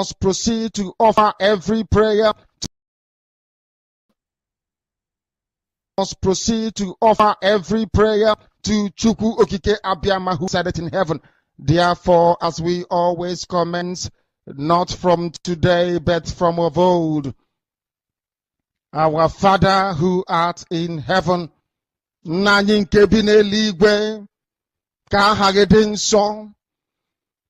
must proceed to offer every prayer. Must proceed to offer every prayer to Chukwu Okike Abiyama, who said it in heaven. Therefore, as we always commence, not from today, but from of old, our Father who art in heaven, nanyị nke bi n'eluigwe, ka aha gị dị nsọ,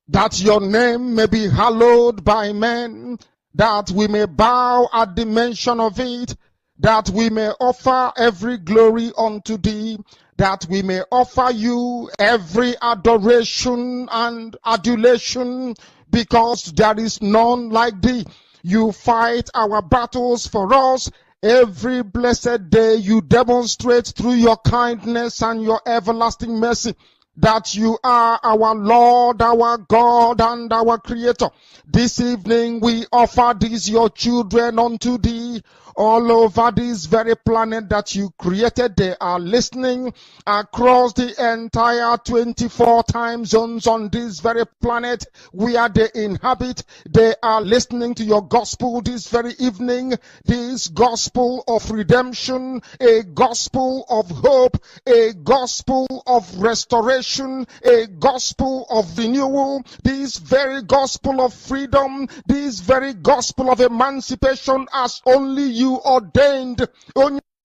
that your name may be hallowed by men, that we may bow at the mention of it, that we may offer every glory unto thee, that we may offer you every adoration and adulation, because there is none like thee. You fight our battles for us. Every blessed day you demonstrate through your kindness and your everlasting mercy that you are our Lord, our God, and our Creator. This evening we offer these your children unto thee. All over this very planet that you created, they are listening across the entire 24 time zones on this very planet where they inhabit. They are listening to your gospel this very evening, this gospel of redemption, a gospel of hope, a gospel of restoration, a gospel of renewal, this very gospel of freedom, this very gospel of emancipation, as only you ordained.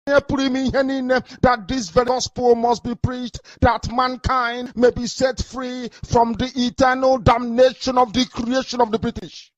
That this very gospel must be preached, that mankind may be set free from the eternal damnation of the creation of the British.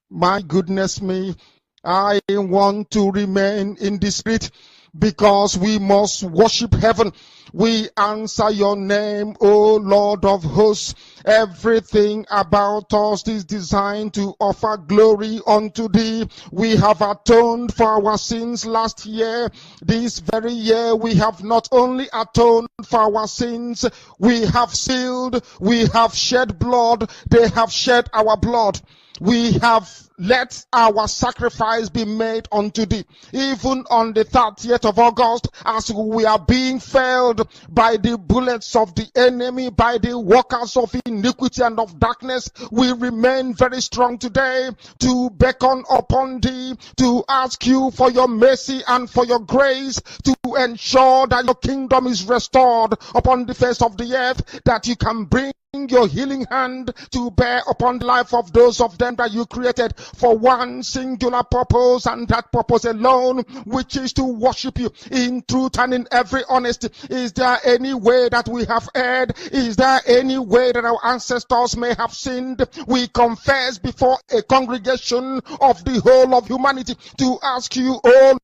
My goodness me, I want to remain in the spirit, because we must worship heaven. We answer your name, O Lord of hosts. Everything about us is designed to offer glory unto thee. We have atoned for our sins last year. This very year we have not only atoned for our sins, we have sealed, we have shed blood, they have shed our blood. We have let our sacrifice be made unto thee. Even on the 30th of August, as we are being felled by the bullets of the enemy, by the workers of iniquity and of darkness, we remain very strong today to beckon upon thee, to ask you for your mercy and for your grace, to ensure that your kingdom is restored upon the face of the earth, that you can bring your healing hand to bear upon the life of those of them that you created for one singular purpose, and that purpose alone, which is to worship you in truth and in every honesty. Is there any way that we have erred? Is there any way that our ancestors may have sinned? We confess before a congregation of the whole of humanity to ask you, oh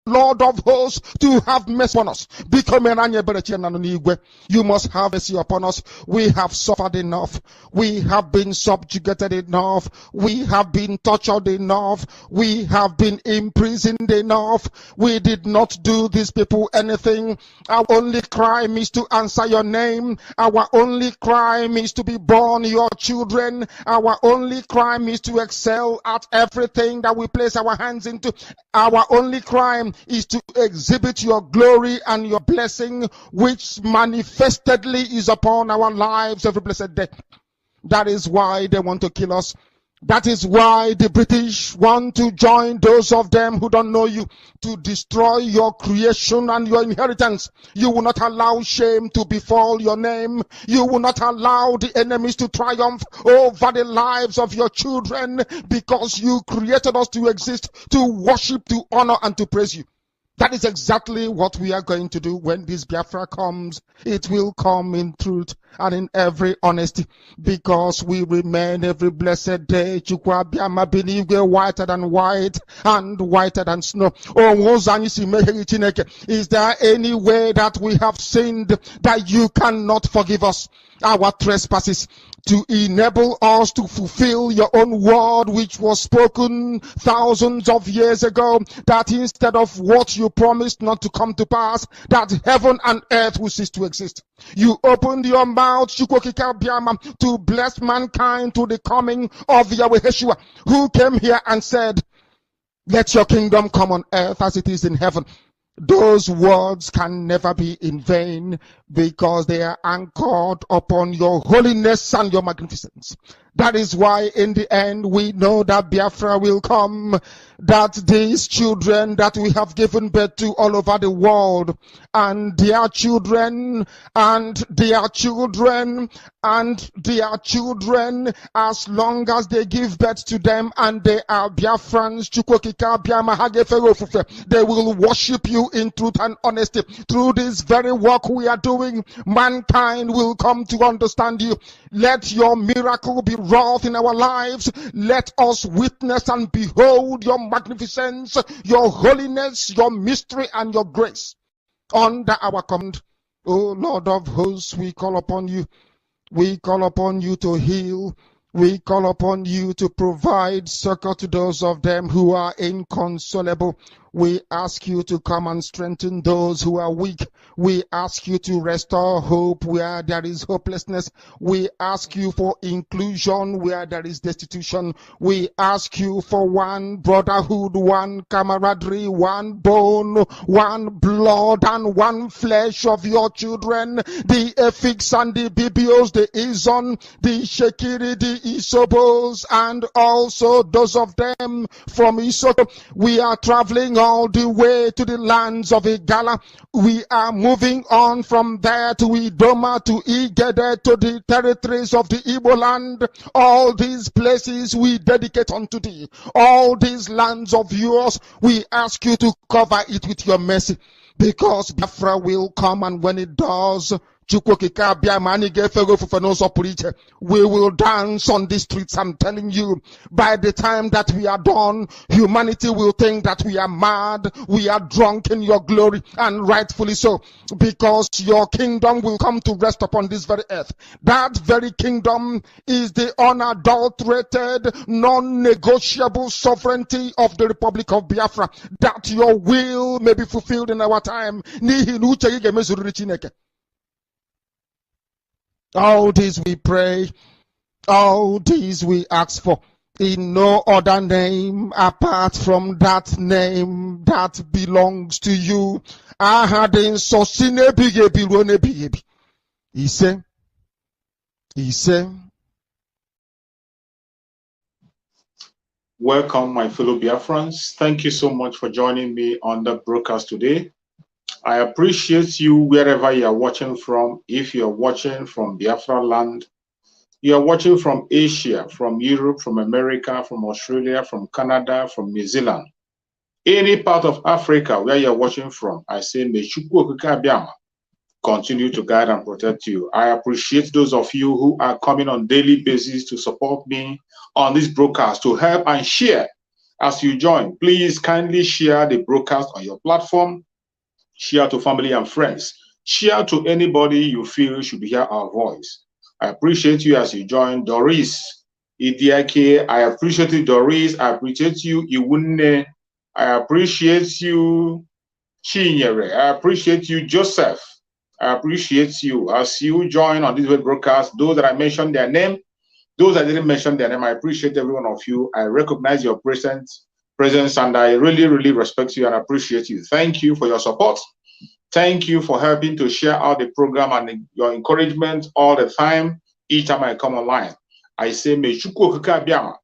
Lord of hosts, to have mercy upon us. You must have mercy upon us. We have suffered enough. We have been subjugated enough. We have been tortured enough. We have been imprisoned enough. We did not do these people anything. Our only crime is to answer your name. Our only crime is to be born your children. Our only crime is to excel at everything that we place our hands into. Our only crime is to exhibit your glory and your blessing, which manifestedly is upon our lives every blessed day. That is why they want to kill us. That is why the British want to join those of them who don't know you to destroy your creation and your inheritance. You will not allow shame to befall your name. You will not allow the enemies to triumph over the lives of your children, because you created us to exist, to worship, to honor, and to praise you. That is exactly what we are going to do when this Biafra comes. It will come in truth and in every honesty, because we remain every blessed day whiter than white and whiter than snow. Is there any way that we have sinned that you cannot forgive us our trespasses, to enable us to fulfill your own word, which was spoken thousands of years ago, that instead of what you promised not to come to pass, that heaven and earth will cease to exist? You opened your mouth to bless mankind to the coming of Yahweh Yeshua, who came here and said, let your kingdom come on earth as it is in heaven. Those words can never be in vain, because they are anchored upon your holiness and your magnificence. That is why in the end we know that Biafra will come, that these children that we have given birth to all over the world, and their children, and their children, and their children, as long as they give birth to them and they are Biafrans, they will worship you in truth and honesty. Through this very work we are doing, mankind will come to understand you. Let your miracle be wrought in our lives. Let us witness and behold your magnificence, your holiness, your mystery, and your grace. Under our command, O Lord of hosts, we call upon you. We call upon you to heal. We call upon you to provide succor to those of them who are inconsolable. We ask you to come and strengthen those who are weak. We ask you to restore hope where there is hopelessness. We ask you for inclusion where there is destitution. We ask you for one brotherhood, one camaraderie, one bone, one blood, and one flesh of your children. The Efiks and the Bibios, the Izon, the Shekiri, the Isobos, and also those of them from Isoko. We are traveling all the way to the lands of Igala. We are moving on from there to Idoma, to Igede, to the territories of the Igbo land. All these places we dedicate unto thee. All these lands of yours, we ask you to cover it with your mercy. Because Biafra will come, and when it does, we will dance on the streets. I'm telling you, by the time that we are done, humanity will think that we are mad, we are drunk in your glory, and rightfully so, because your kingdom will come to rest upon this very earth. That very kingdom is the unadulterated, non-negotiable sovereignty of the Republic of Biafra, that your will may be fulfilled in our time. All this we pray, all these we ask for, in no other name apart from that name that belongs to you. He said, welcome, my fellow Biafrans. Thank you so much for joining me on the broadcast today. I appreciate you wherever you are watching from. If you are watching from Biafra land, you are watching from Asia, from Europe, from America, from Australia, from Canada, from New Zealand, any part of Africa where you are watching from, I say, may Chukwu Okike Abiama continue to guide and protect you. I appreciate those of you who are coming on daily basis to support me on this broadcast, to help and share as you join. Please kindly share the broadcast on your platform. Share to family and friends. Share to anybody you feel should hear our voice. I appreciate you as you join. Doris Idiake, I appreciate you, Doris. I appreciate you, Iwunne. I appreciate you, Chinyere. I appreciate you, Joseph. I appreciate you as you join on this web broadcast. Those that I mentioned their name, those that didn't mention their name, I appreciate every one of you. I recognize your presence, and I really, really respect you and appreciate you. Thank you for your support. Thank you for helping to share out the program and your encouragement all the time, each time I come online. I say, may Chukwu Okike Abiama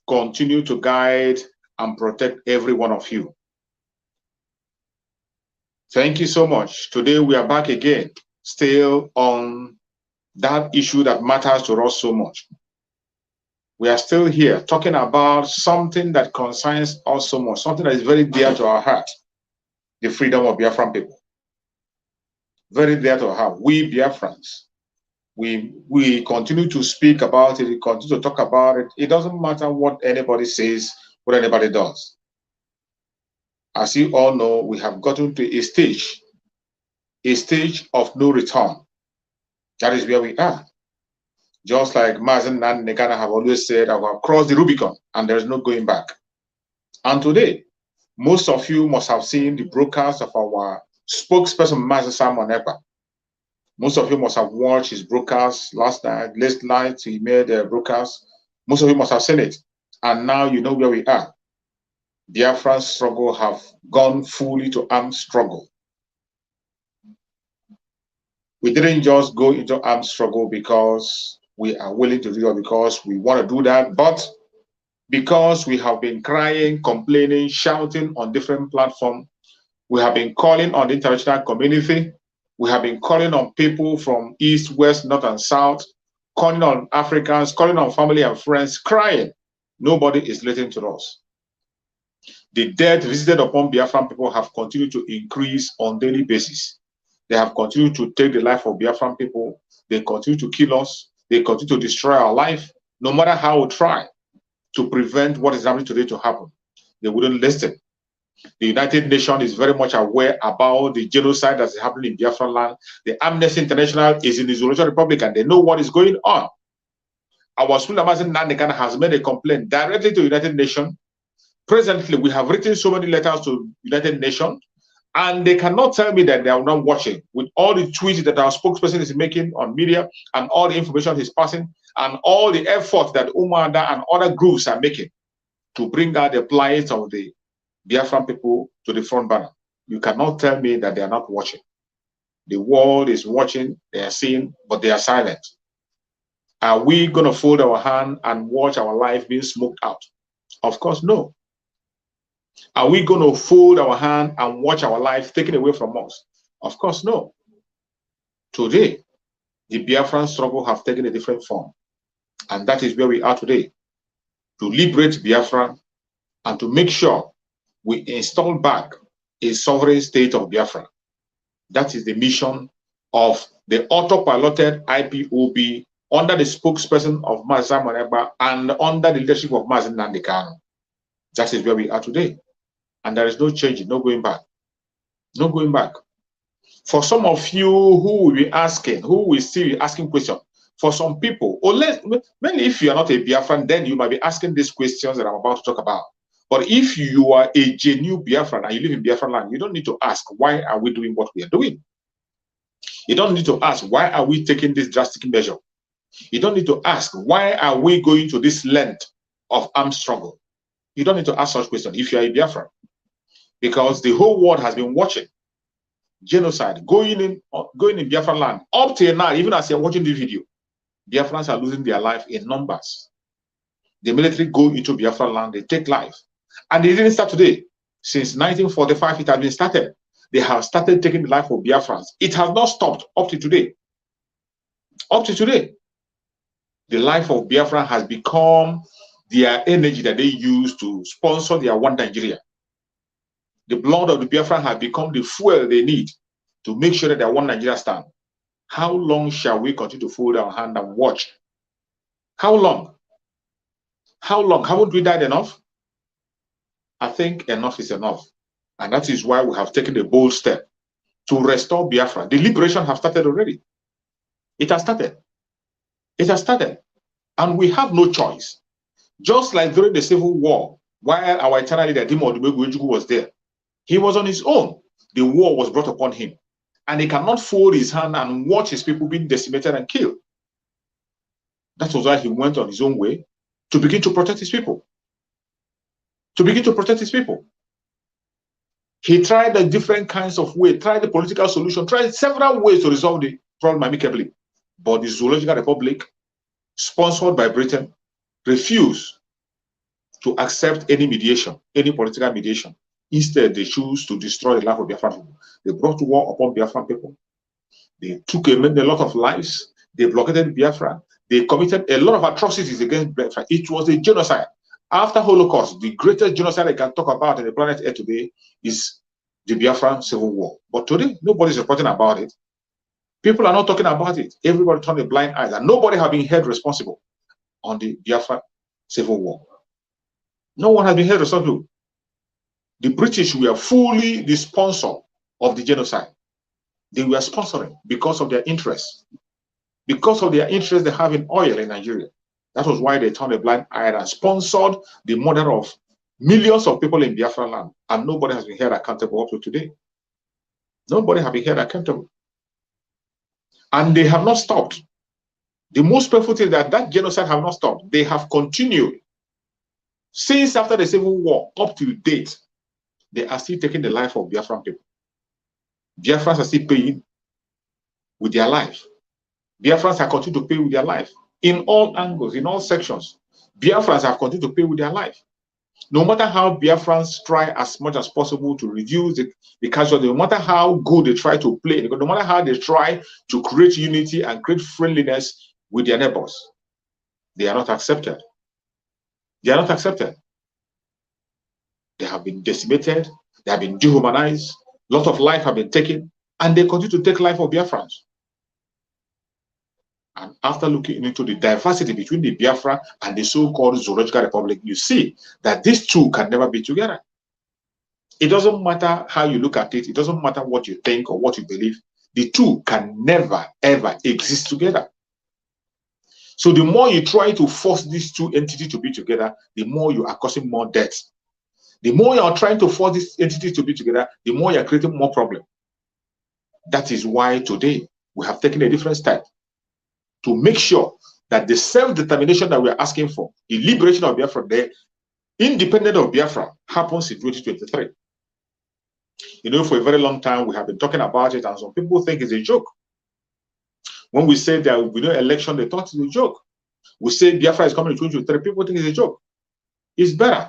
continue to guide and protect every one of you. Thank you so much. Today we are back again, still on that issue that matters to us so much. We are still here talking about something that concerns us so much, something that is very dear to our heart, the freedom of Biafran people. Very dear to our heart. We Biafrans, we continue to speak about it, we continue to talk about it. It doesn't matter what anybody says, what anybody does. As you all know, we have gotten to a stage of no return. That is where we are. Just like Mazen and Negana have always said, I have crossed the Rubicon and there is no going back. And today, most of you must have seen the broadcast of our spokesperson, Mazen Simon Ekpa. Most of you must have watched his broadcast last night he made a broadcast. Most of you must have seen it. And now you know where we are. Biafran's struggle have gone fully to armed struggle. We didn't just go into armed struggle because we are willing to do it because we want to do that, but because we have been crying, complaining, shouting on different platforms, we have been calling on the international community, we have been calling on people from east, west, north, and south, calling on Africans, calling on family and friends, crying. Nobody is listening to us. The death visited upon Biafran people have continued to increase on daily basis. They have continued to take the life of Biafran people. They continue to kill us. They continue to destroy our life. No matter how we try to prevent what is happening today to happen, they wouldn't listen. The United Nations is very much aware about the genocide that is happening in Biafran land. The Amnesty International is in the Isolation Republic and they know what is going on. Our Sulamasin Nandekana has made a complaint directly to the United Nations. Presently, we have written so many letters to United Nations, and they cannot tell me that they are not watching. With all the tweets that our spokesperson is making on media, and all the information he's passing, and all the efforts that Umada and other groups are making to bring out the plight of the Biafran people to the front banner. You cannot tell me that they are not watching. The world is watching, they are seeing, but they are silent. Are we going to fold our hand and watch our life being smoked out? Of course, no. Are we going to fold our hand and watch our life taken away from us? Of course, no. Today, the Biafran struggle have taken a different form. And that is where we are today. To liberate Biafra and to make sure we install back a sovereign state of Biafra. That is the mission of the autopiloted IPOB under the spokesperson of Maza Maneba and under the leadership of Mazen Nandekano. That is where we are today. And there is no changing, no going back. No going back. For some of you who will be asking, who will still be asking questions, for some people, or mainly if you are not a Biafran, then you might be asking these questions that I'm about to talk about. But if you are a genuine Biafran and you live in Biafran land, you don't need to ask, why are we doing what we are doing? You don't need to ask, why are we taking this drastic measure? You don't need to ask, why are we going to this length of armed struggle? You don't need to ask such questions if you are a Biafran. Because the whole world has been watching genocide going in Biafran land. Up till now, even as you're watching this video, Biafrans are losing their life in numbers. The military go into Biafran land, they take life. And it didn't start today. Since 1945, it has been started. They have started taking the life of Biafrans. It has not stopped up to today. Up to today. The life of Biafran has become their energy that they use to sponsor their one Nigeria. The blood of the Biafran has become the fuel they need to make sure that their one Nigeria stand. How long shall we continue to fold our hand and watch? How long? How long? Haven't we died enough? I think enough is enough. And that is why we have taken a bold step to restore Biafra. The liberation has started already. It has started. It has started. And we have no choice. Just like during the Civil War, while our eternal leader, Dimo Odumegwu was there, he was on his own. The war was brought upon him. And he cannot fold his hand and watch his people being decimated and killed. That was why he went on his own way to begin to protect his people. To begin to protect his people. He tried the different kinds of ways, tried the political solution, tried several ways to resolve the problem amicably. But the Zoological Republic, sponsored by Britain, refused to accept any mediation, any political mediation. Instead, they choose to destroy the life of Biafran people. They brought war upon Biafran people. They took a lot of lives. They blockaded Biafra. They committed a lot of atrocities against Biafra. It was a genocide. After Holocaust, the greatest genocide I can talk about in the planet Earth today is the Biafran Civil War. But today, nobody's reporting about it. People are not talking about it. Everybody turned a blind eye, and nobody has been held responsible on the Biafran Civil War. No one has been held responsible. The British were fully the sponsor of the genocide. They were sponsoring because of their interests. Because of their interest they have in oil in Nigeria. That was why they turned a blind eye and sponsored the murder of millions of people in Biafra land. And nobody has been held accountable up to today. Nobody has been held accountable. And they have not stopped. The most painful thing is that genocide have not stopped. They have continued. Since after the Civil War, up to date, they are still taking the life of Biafran people. Biafrans are still paying with their life. Biafrans are continuing to pay with their life. in all angles, in all sections. Biafrans have continued to pay with their life. No matter how Biafrans try as much as possible to reduce the casualty, no matter how good they try to play, no matter how they try to create unity and create friendliness with their neighbors, they are not accepted. They are not accepted. They have been decimated, they have been dehumanized, a lot of life have been taken, and they continue to take life of Biafrans. And after looking into the diversity between the Biafra and the so-called Zoological Republic, you see that these two can never be together. It doesn't matter how you look at it. It doesn't matter what you think or what you believe. The two can never, ever exist together. So the more you try to force these two entities to be together, the more you are causing more deaths. The more you are trying to force these entities to be together, the more you are creating more problems. That is why today we have taken a different step to make sure that the self-determination that we are asking for, the liberation of Biafra, the independence of Biafra, happens in 2023. You know, for a very long time, we have been talking about it, and some people think it's a joke. When we say there will be no election, they thought it's a joke. We say Biafra is coming in 2023, people think it's a joke. It's better.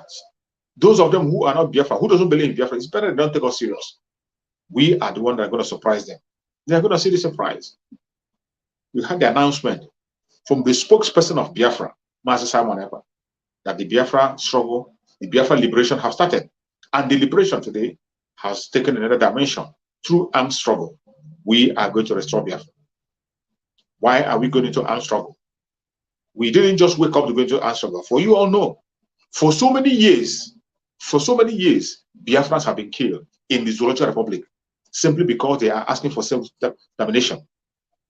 Those of them who are not Biafra, who doesn't believe in Biafra, it's better they don't take us serious. We are the ones that are going to surprise them. They are going to see the surprise. We had the announcement from the spokesperson of Biafra, Master Simon Epa, that the Biafra struggle, the Biafra liberation have started. And the liberation today has taken another dimension. Through armed struggle, we are going to restore Biafra. Why are we going into armed struggle? We didn't just wake up to go into armed struggle. For you all know, for so many years, Biafrans have been killed in the Zoological Republic simply because they are asking for self-determination.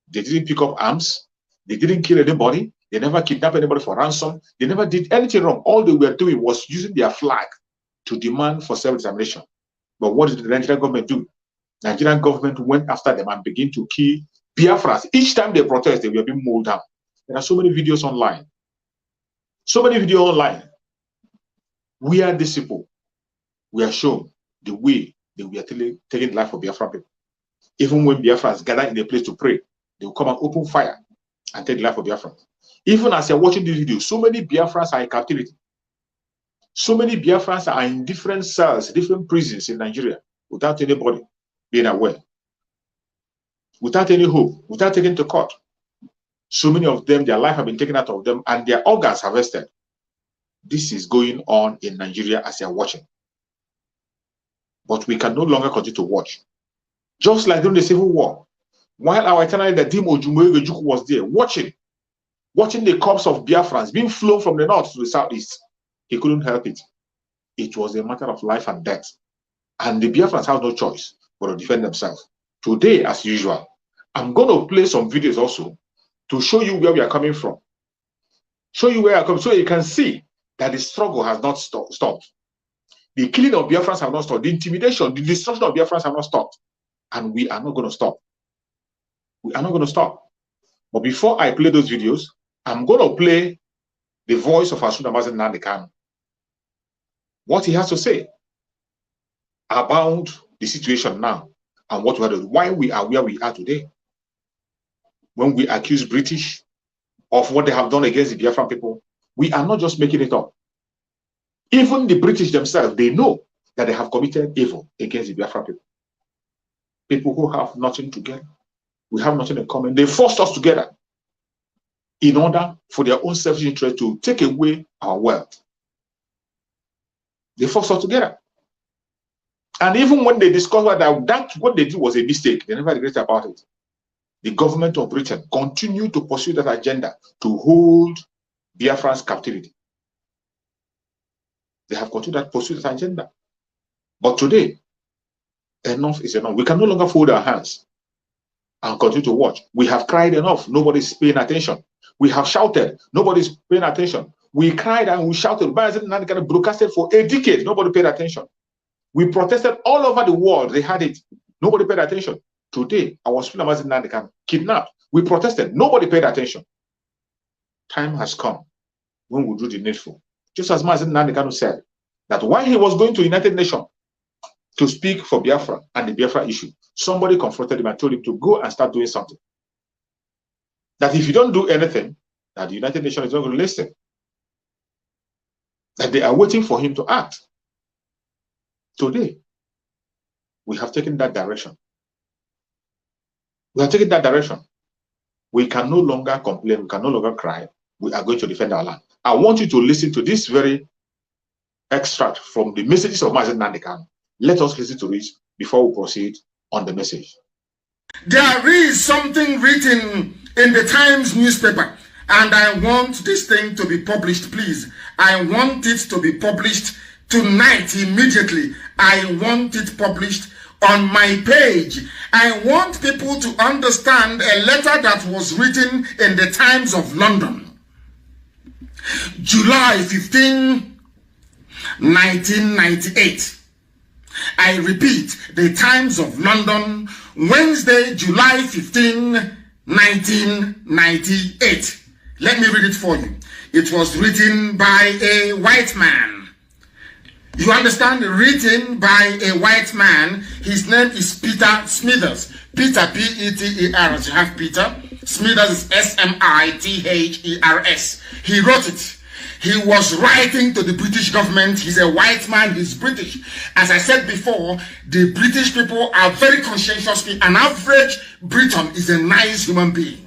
They didn't pick up arms. They didn't kill anybody. They never kidnapped anybody for ransom. They never did anything wrong. All they were doing was using their flag to demand for self-determination. But what did the Nigerian government do? The Nigerian government went after them and began to kill Biafrans. Each time they protest, they were being mowed down. There are so many videos online. So many videos online. We are these people. We are shown the way that we are taking the life of Biafran people. Even when Biafrans gather in a place to pray, they will come and open fire and take the life of Biafrans. Even as you're watching this video, so many Biafrans are in captivity. So many Biafrans are in different cells, different prisons in Nigeria, without anybody being aware, without any hope, without taking to court. So many of them, their life have been taken out of them and their organs harvested. This is going on in Nigeria as you're watching. But we can no longer continue to watch. Just like during the Civil War, while our eternal leader Dim Ojumoyejuku was there watching the corpse of Biafrans being flown from the north to the southeast, he couldn't help it. It was a matter of life and death. And the Biafrans have no choice but to defend themselves. Today, as usual, I'm going to play some videos also to show you where we are coming from. Show you where I come so you can see that the struggle has not stopped. The killing of Biafrans have not stopped. The intimidation, the destruction of Biafrans have not stopped. And we are not going to stop. We are not going to stop. But before I play those videos, I'm going to play the voice of Unabated Nnamdi Kanu. What he has to say about the situation now and what we are doing, why we are where we are today. When we accuse British of what they have done against the Biafran people, we are not just making it up. Even the British themselves, they know that they have committed evil against the Biafran people. People who have nothing together. We have nothing in common. They forced us together in order for their own selfish interest to take away our wealth. They forced us together. And even when they discovered that what they did was a mistake, they never regretted about it. The government of Britain continued to pursue that agenda to hold Biafran's captivity. They have continued to pursue that agenda. But today, enough is enough. We can no longer fold our hands and continue to watch. We have cried enough. Nobody's paying attention. We have shouted. Nobody's paying attention. We cried and we shouted. Biafran broadcasted for a decade. Nobody paid attention. We protested all over the world. They had it. Nobody paid attention. Today, our Unabated Nnamdi Kanu kidnapped. We protested. Nobody paid attention. Time has come when we do the needful. Just as Master Nnamdi Kanu said that while he was going to the United Nations to speak for Biafra and the Biafra issue, somebody confronted him and told him to go and start doing something. That if you don't do anything, that the United Nations is not going to listen. That they are waiting for him to act. Today, we have taken that direction. We have taken that direction. We can no longer complain. We can no longer cry. We are going to defend our land. I want you to listen to this very extract from the messages of Mazen Nandekan. Let us listen to it before we proceed on the message. There is something written in the Times newspaper, and I want this thing to be published, please. I want it to be published tonight, immediately. I want it published on my page. I want people to understand a letter that was written in the Times of London. July 15, 1998. I repeat, the Times of London, Wednesday, July 15, 1998. Let me read it for you. It was written by a white man. You understand? Written by a white man. His name is Peter Smithers. Peter, P-E-T-E-R, you have Peter. Smithers is S-M-I-T-H-E-R-S. He wrote it. He was writing to the British government. He's a white man, he's British. As I said before, the British people are very conscientious people. An average Briton is a nice human being.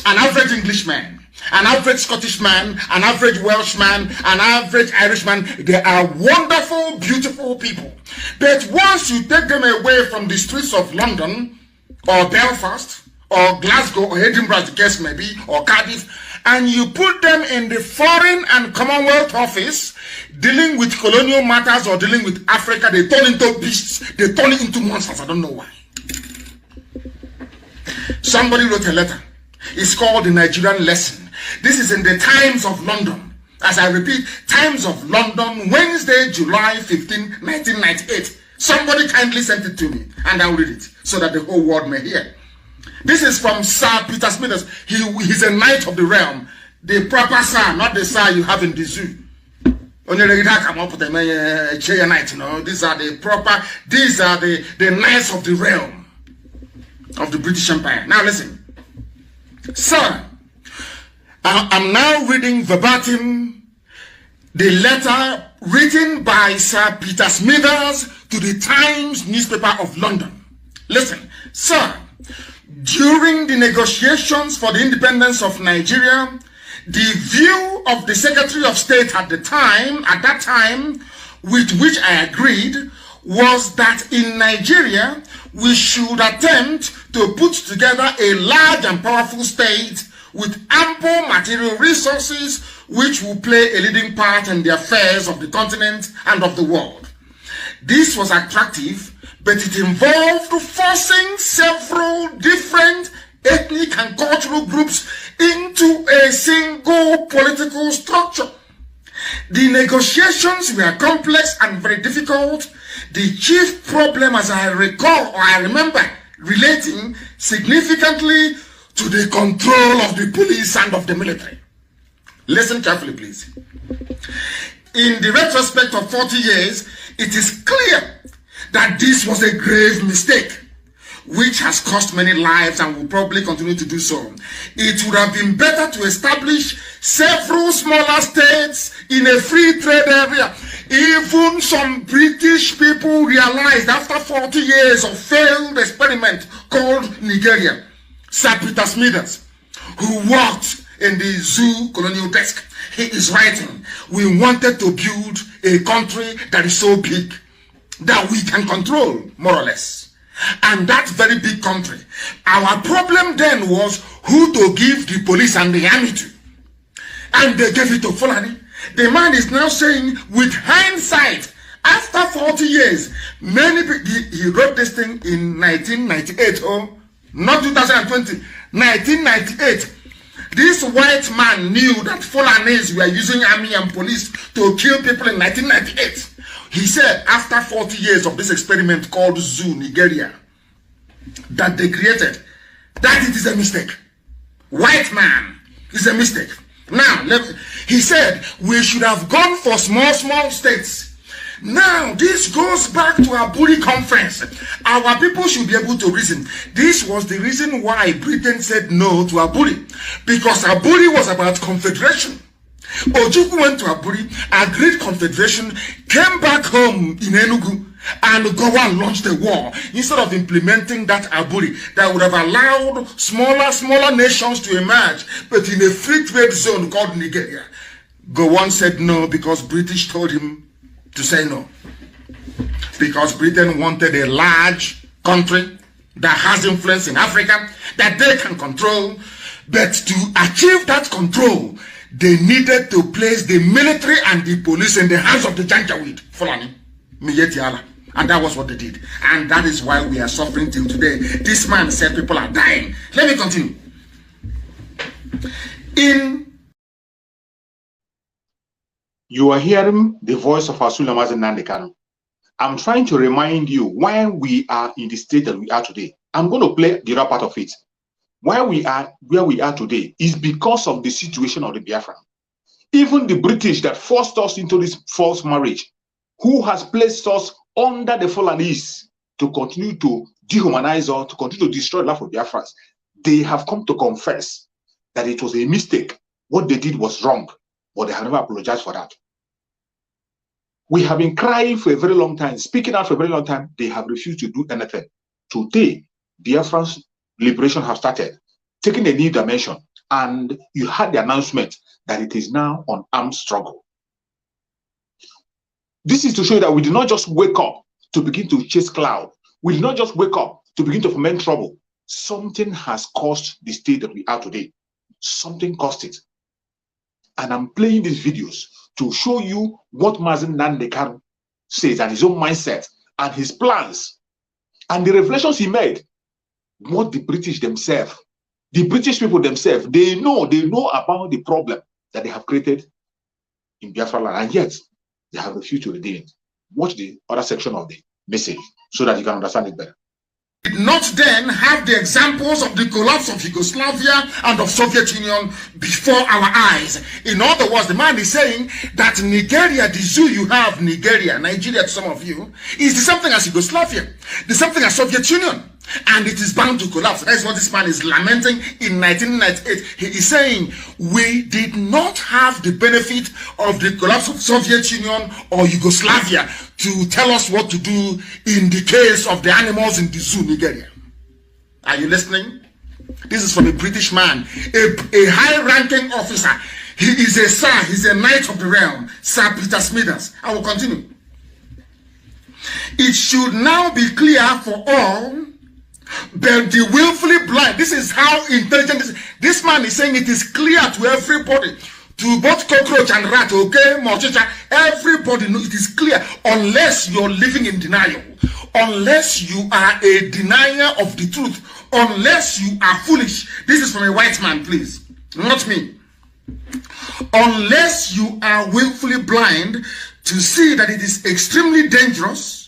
An average Englishman, an average Scottish man, an average Welshman, an average Irishman, they are wonderful, beautiful people. But once you take them away from the streets of London, or Belfast, or Glasgow, or Edinburgh, as the case may be, or Cardiff, and you put them in the Foreign and Commonwealth Office, dealing with colonial matters or dealing with Africa, they turn into beasts, they turn into monsters. I don't know why. Somebody wrote a letter. It's called the Nigerian Lesson. This is in the Times of London. As I repeat, Times of London, Wednesday, July 15, 1998. Somebody kindly sent it to me, and I'll read it so that the whole world may hear. This is from Sir Peter Smithers. He's a knight of the realm. The proper sir, not the sir you have in the zoo. These are the proper, these are the knights of the realm of the British Empire. Now listen. Sir, I'm now reading verbatim the letter written by Sir Peter Smithers to the Times newspaper of London. Listen, sir. During the negotiations for the independence of Nigeria, the view of the Secretary of State at that time, with which I agreed, was that in Nigeria, we should attempt to put together a large and powerful state with ample material resources which will play a leading part in the affairs of the continent and of the world. This was attractive, but it involved forcing several different ethnic and cultural groups into a single political structure. The negotiations were complex and very difficult. The chief problem, as I recall or I remember, relating significantly to the control of the police and of the military. Listen carefully, please. In the retrospect of 40 years, it is clear that this was a grave mistake, which has cost many lives and will probably continue to do so. It would have been better to establish several smaller states in a free trade area. Even some British people realized after 40 years of failed experiment called Nigeria. Sir Peter Smithers, who worked in the zoo colonial desk, he is writing, we wanted to build a country that is so big that we can control, more or less. And that very big country. Our problem then was who to give the police and the army to. And they gave it to Fulani. The man is now saying, with hindsight, after 40 years, many people, he wrote this thing in 1998, not 2020, 1998. This white man knew that Fulanis were using army and police to kill people in 1998. He said, after 40 years of this experiment called Zoo, Nigeria, that they created, that it is a mistake. White man is a mistake. Now, he said, we should have gone for small states. Now, this goes back to Aburi conference. Our people should be able to reason. This was the reason why Britain said no to Aburi. Because Aburi was about confederation. Ojukwu went to Aburi, agreed confederation, came back home in Enugu, and Gowan launched a war instead of implementing that Aburi that would have allowed smaller nations to emerge, but in a free trade zone called Nigeria. Gowan said no because British told him to say no. Because Britain wanted a large country that has influence in Africa that they can control, but to achieve that control, they needed to place the military and the police in the hands of the Janjaweed, Fulani, Miyetiala. And that was what they did. And that is why we are suffering till today. This man said people are dying. Let me continue. You are hearing the voice of Asula Mazen Nandekano. I'm trying to remind you why we are in the state that we are today. I'm going to play the other part of it. Why we are where we are today is because of the situation of the Biafran. Even the British that forced us into this false marriage, who has placed us under the Fulanese to continue to dehumanize or to continue to destroy the life of Biafrans, they have come to confess that it was a mistake. What they did was wrong, but they have never apologized for that. We have been crying for a very long time, speaking out for a very long time. They have refused to do anything. Today, Biafran's liberation has started, taking a new dimension, and you had the announcement that it is now an armed struggle. This is to show you that we did not just wake up to begin to chase cloud. We did not just wake up to begin to foment trouble. Something has caused the state that we are today. Something caused it. And I'm playing these videos to show you what Mazen Nandekano says and his own mindset and his plans and the revelations he made. What the British themselves, the British people themselves, they know about the problem that they have created in Biafra land, and yet they have refused to redeem it. Watch the other section of the message so that you can understand it better. Did not then have the examples of the collapse of Yugoslavia and of Soviet Union before our eyes. In other words, the man is saying that Nigeria, the zoo you have, Nigeria, Nigeria to some of you, is the same thing as Yugoslavia, the same thing as Soviet Union. And it is bound to collapse. That is what this man is lamenting in 1998. He is saying, we did not have the benefit of the collapse of Soviet Union or Yugoslavia to tell us what to do in the case of the animals in the zoo, Nigeria. Are you listening? This is from a British man, a high-ranking officer. He is a sir, he's a knight of the realm, Sir Peter Smithers. I will continue. It should now be clear for all, but the willfully blind. This is how intelligent this man is saying. It is clear to everybody, to both cockroach and rat, okay, Mochicha, everybody knows it is clear, unless you're living in denial, unless you are a denier of the truth, unless you are foolish. This is from a white man, please, not me. Unless you are willfully blind to see that it is extremely dangerous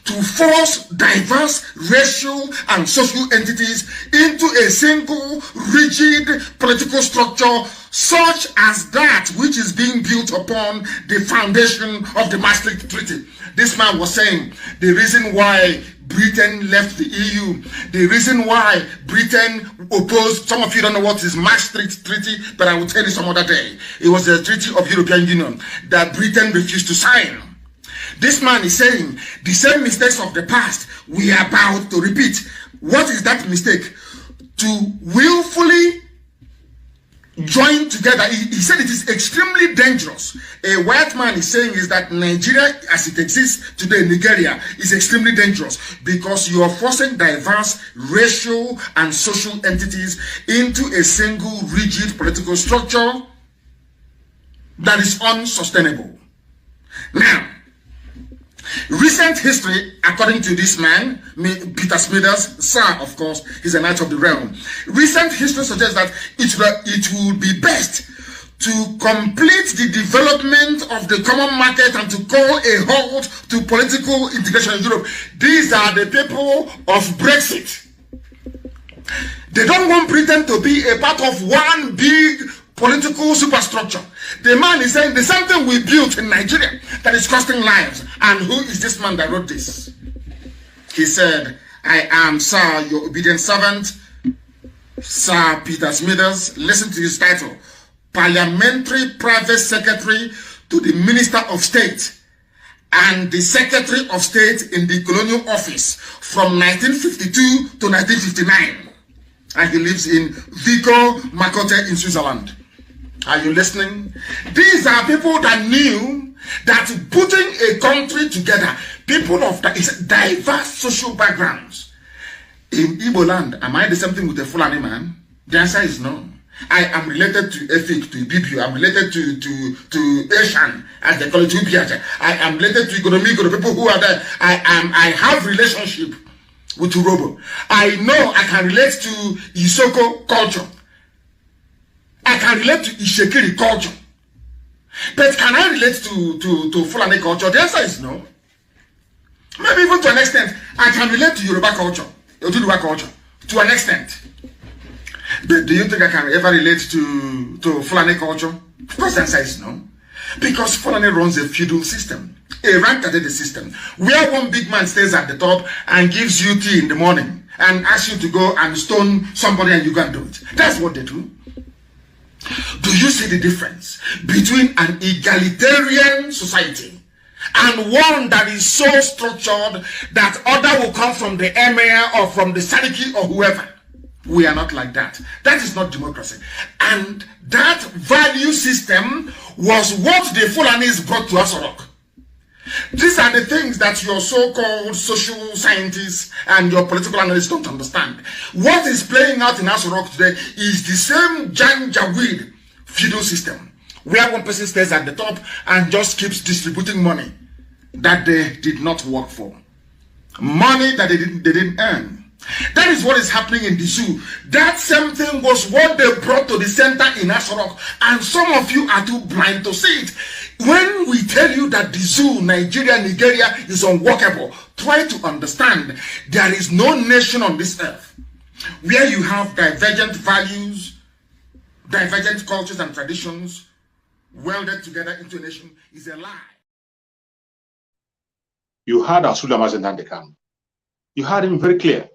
to force diverse racial and social entities into a single rigid political structure such as that which is being built upon the foundation of the Maastricht Treaty. This man was saying the reason why Britain left the EU, the reason why Britain opposed, some of you don't know what is Maastricht Treaty, but I will tell you some other day. It was a treaty of European Union that Britain refused to sign. This man is saying the same mistakes of the past we are about to repeat. What is that mistake? To willfully join together. He said it is extremely dangerous. A white man is saying is that Nigeria as it exists today, Nigeria, is extremely dangerous because you are forcing diverse racial and social entities into a single rigid political structure that is unsustainable. Now, recent history, according to this man, Peter Smithers, sir, of course, he's a knight of the realm. Recent history suggests that it would be best to complete the development of the common market and to call a halt to political integration in Europe. These are the people of Brexit. They don't want Britain to be a part of one big political superstructure. The man is saying the same thing we built in Nigeria that is costing lives. And who is this man that wrote this? He said, I am, sir, your obedient servant, Sir Peter Smithers. Listen to his title. Parliamentary Private Secretary to the Minister of State and the Secretary of State in the Colonial Office from 1952 to 1959. And he lives in Vico Makote in Switzerland. Are you listening? These are people that knew that putting a country together, people of diverse social backgrounds. In Igbo land, am I the same thing with a Fulani man? The answer is no. I am related to Efik, to Ibibu. I'm related to Asian, as they call it, to I am related to Ikonomigo, the people who are there. I have relationship with Urobo. I know I can relate to Isoko culture. I can relate to Ishekiri culture. But can I relate to Fulani culture? The answer is no. Maybe even to an extent, I can relate to Yoruba culture, Yoruba culture, to an extent. But do you think I can ever relate to Fulani culture? Of course, the answer is no. Because Fulani runs a feudal system, a rank-added system, where one big man stays at the top and gives you tea in the morning and asks you to go and stone somebody and you can do it. That's what they do. Do you see the difference between an egalitarian society and one that is so structured that order will come from the emir or from the sadiki or whoever? We are not like that. That is not democracy. And that value system was what the Fulanis brought to Asorok. These are the things that your so-called social scientists and your political analysts don't understand. What is playing out in Asorok today is the same Janjaweed feudal system, where one person stays at the top and just keeps distributing money that they did not work for. Money that they didn't earn. That is what is happening in the zoo. That same thing was what they brought to the center in Asorok, and some of you are too blind to see it. When we tell you that the zoo, Nigeria, is unworkable, try to understand there is no nation on this earth where you have divergent values, divergent cultures and traditions welded together into a nation is a lie. You heard Asula Mazendandekam. You heard him very clear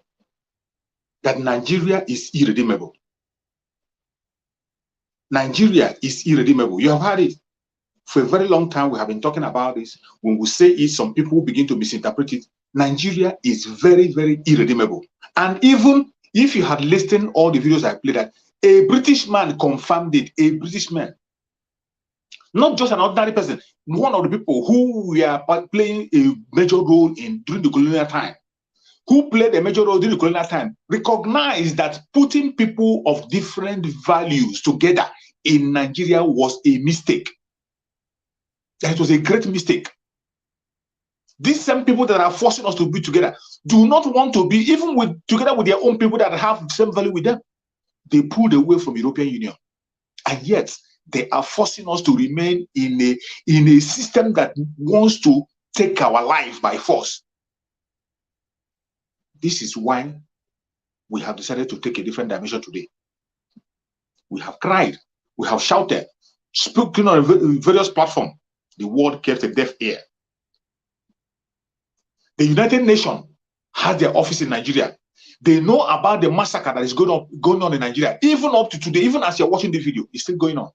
that Nigeria is irredeemable. Nigeria is irredeemable. You have heard it. For a very long time, we have been talking about this. When we say it, some people begin to misinterpret it. Nigeria is very, very irredeemable. And even if you had listened all the videos I played, that a British man confirmed it, a British man, not just an ordinary person, one of the people who were playing a major role during the colonial time, who played a major role during the colonial time, recognized that putting people of different values together in Nigeria was a mistake. That it was a great mistake. These same people that are forcing us to be together do not want to be even together with their own people that have the same value with them. They pulled away from European Union, and yet they are forcing us to remain in a system that wants to take our life by force. This is why we have decided to take a different dimension today. We have cried, we have shouted, spoken on various platforms. The world kept a deaf ear. The United Nations has their office in Nigeria. They know about the massacre that is going on in Nigeria. Even up to today, even as you're watching the video, it's still going on.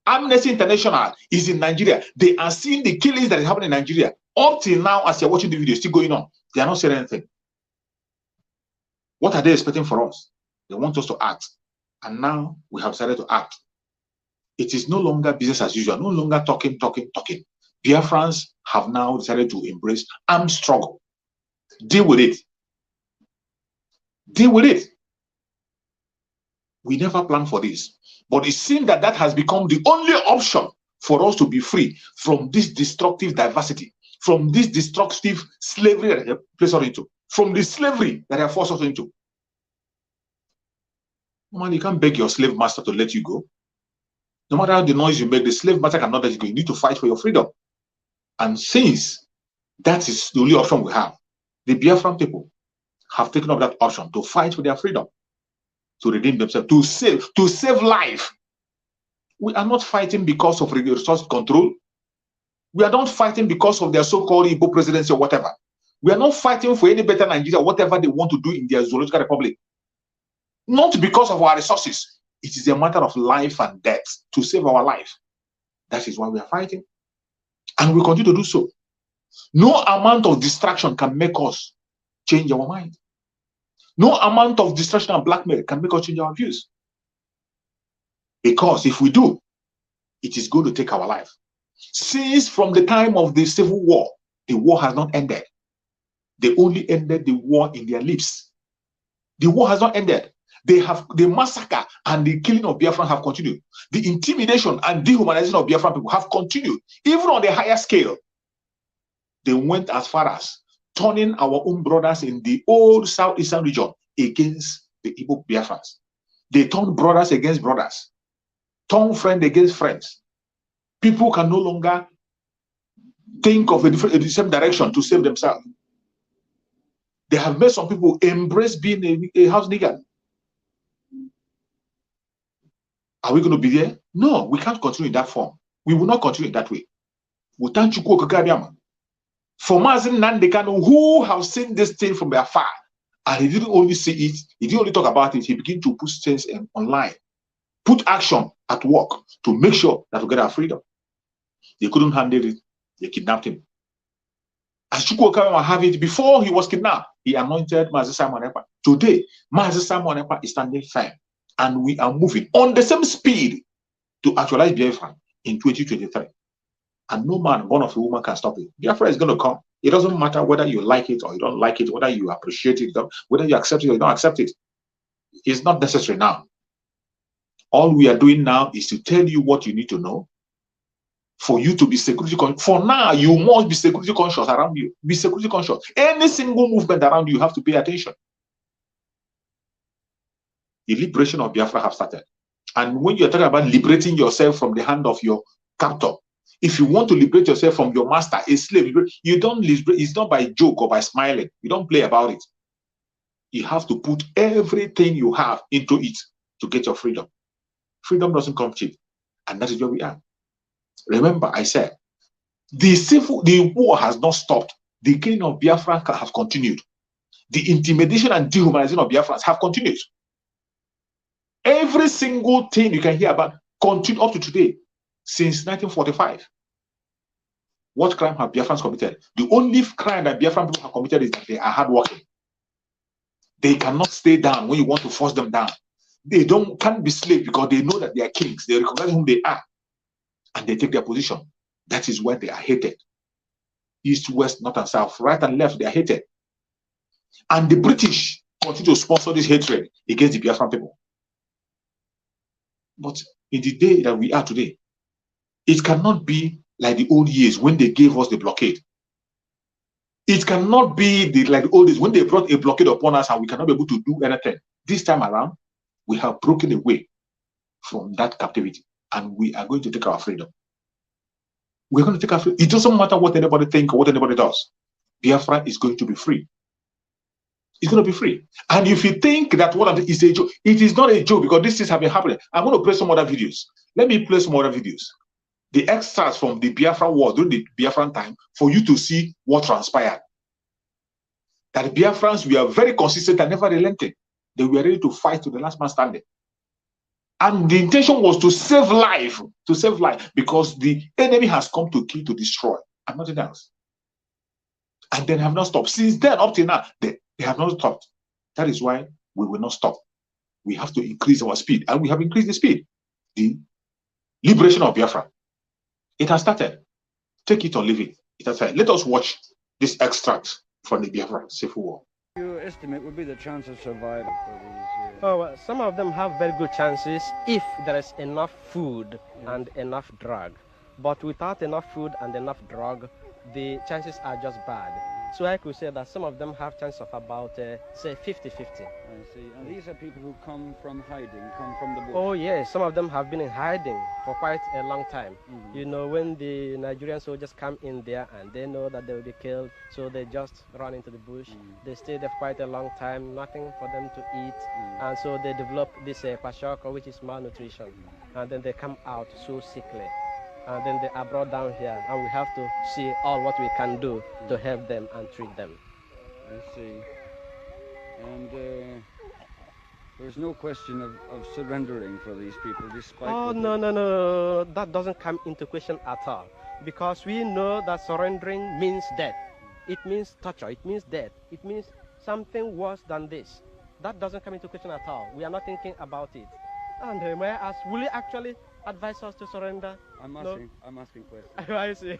Amnesty International is in Nigeria. They are seeing the killings that is happening in Nigeria. Up till now, as you're watching the video, it's still going on. They are not saying anything. What are they expecting for us? They want us to act. And now we have decided to act. It is no longer business as usual, no longer talking. Biafrans have now decided to embrace armed struggle. Deal with it. Deal with it. We never planned for this. But it seems that has become the only option for us to be free from this destructive diversity, from this destructive slavery that they place us into, from the slavery that they have forced us into. Man, you can't beg your slave master to let you go. No matter how the noise you make, the slave master cannot let you go. You need to fight for your freedom. And since that is the only option we have, the Biafran people have taken up that option to fight for their freedom, to redeem themselves, to save life. We are not fighting because of resource control. We are not fighting because of their so-called Igbo presidency or whatever. We are not fighting for any better Nigeria, whatever they want to do in their zoological republic. Not because of our resources. It is a matter of life and death to save our life. That is why we are fighting. And we continue to do so. No amount of distraction can make us change our mind. No amount of distraction and blackmail can make us change our views. Because if we do, it is going to take our life. Since from the time of the Civil War, the war has not ended. They only ended the war in their lips. The war has not ended. The massacre and the killing of Biafran have continued. The intimidation and dehumanization of Biafran people have continued. Even on the higher scale, they went as far as turning our own brothers in the old southeastern region against the Igbo Biafrans. They turned brothers against brothers, turned friends against friends. People can no longer think of the same direction to save themselves. They have made some people embrace being a house nigger. Are we going to be there? No, we can't continue in that form. We will not continue in that way. For Mazin Nandekano, who have seen this thing from afar, and he didn't only see it, he didn't only talk about it, he began to put things online, put action at work to make sure that we get our freedom. They couldn't handle it, they kidnapped him. As Chukwuka have it, before he was kidnapped, he anointed Mazi Simon Ekpa. Today, Mazi Simon Ekpa is standing firm, and we are moving on the same speed to actualize Biafra in 2023. And no man born of a woman can stop it. Biafra is going to come. It doesn't matter whether you like it or you don't like it, whether you appreciate it, whether you accept it or you don't accept it. It's not necessary now. All we are doing now is to tell you what you need to know for you to be security conscious. For now, you must be security conscious around you. Be security conscious. Any single movement around you have to pay attention. The liberation of Biafra have started. And when you're talking about liberating yourself from the hand of your captor, if you want to liberate yourself from your master, a slave, you don't liberate. It's not by joke or by smiling. You don't play about it. You have to put everything you have into it to get your freedom. Freedom doesn't come cheap. And that is where we are. Remember, I said, the war has not stopped. The killing of Biafra have continued. The intimidation and dehumanization of Biafrans have continued. Every single thing you can hear about continued up to today, since 1945. What crime have Biafrans committed? The only crime that Biafran people have committed is that they are hardworking. They cannot stay down when you want to force them down. They can't be slaves because they know that they are kings. They recognize whom they are. And they take their position. That is why they are hated. East, west, north, and south, right and left, they are hated. And the British continue to sponsor this hatred against the Biafran people. But in the day that we are today, it cannot be like the old years when they gave us the blockade. It cannot be like the old days when they brought a blockade upon us and we cannot be able to do anything. This time around, we have broken away from that captivity and we are going to take our freedom. We're going to take our freedom. It doesn't matter what anybody thinks or what anybody does. Biafra is going to be free. It's going to be free. And if you think that what is a joke, it is not a joke because these things have been happening. I'm going to play some other videos. Let me play some other videos. The extracts from the Biafran war during the Biafran time for you to see what transpired. That the Biafrans were very consistent and never relented. They were ready to fight to the last man standing. And the intention was to save life, because the enemy has come to kill, to destroy, and nothing else. And they have not stopped. Since then, up till now, they have not stopped. That is why we will not stop. We have to increase our speed, and we have increased the speed. The liberation of Biafra. It has started. Take it or leave it. It has started. Let us watch this extract from the Biafra Civil War. You estimate would be the chance of survival for these? Oh, well, some of them have very good chances if there is enough food and enough drug. But without enough food and enough drug, the chances are just bad. So I could say that some of them have chance of about, say, 50-50. I see. And these are people who come from hiding, come from the bush. Oh yes, some of them have been in hiding for quite a long time. Mhm. You know, when the Nigerian soldiers come in there and they know that they will be killed, so they just run into the bush. They stay there for quite a long time, nothing for them to eat, and so they develop this kwashiorkor, which is malnutrition, and then they come out so sickly. And then they are brought down here, and we have to see all what we can do to help them and treat them. I see. And there's no question of surrendering for these people, despite... Oh, what they- no, that doesn't come into question at all. Because we know that surrendering means death. It means torture, it means death. It means something worse than this. That doesn't come into question at all. We are not thinking about it. And may I ask, will you actually advise us to surrender? I'm No? asking questions. I see.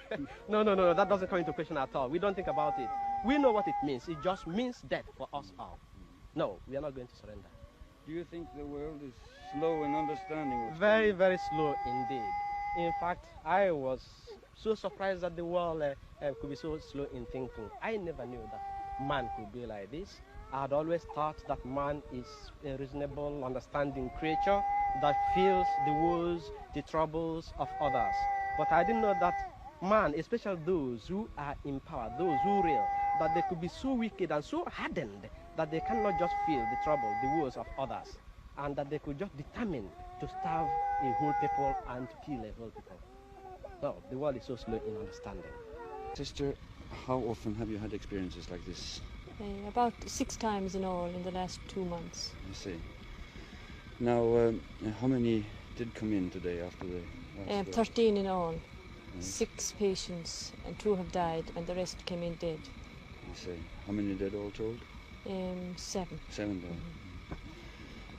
No, that doesn't come into question at all. We don't think about it. We know what it means. It just means death for us all. No, we are not going to surrender. Do you think the world is slow in understanding what's Very, going on? very slow indeed. In fact, I was so surprised that the world could be so slow in thinking. I never knew that man could be like this. I had always thought that man is a reasonable, understanding creature that feels the woes, the troubles of others. But I didn't know that man, especially those who are in power, those who rule, that they could be so wicked and so hardened that they cannot just feel the trouble, the woes of others, and that they could just determine to starve a whole people and to kill a whole people. No, the world is so slow in understanding. Sister, how often have you had experiences like this? About 6 times in all in the last 2 months. I see. Now, how many did come in today after the last 13 in all. Yes. 6 patients and 2 have died and the rest came in dead. I see. How many dead all told? 7. 7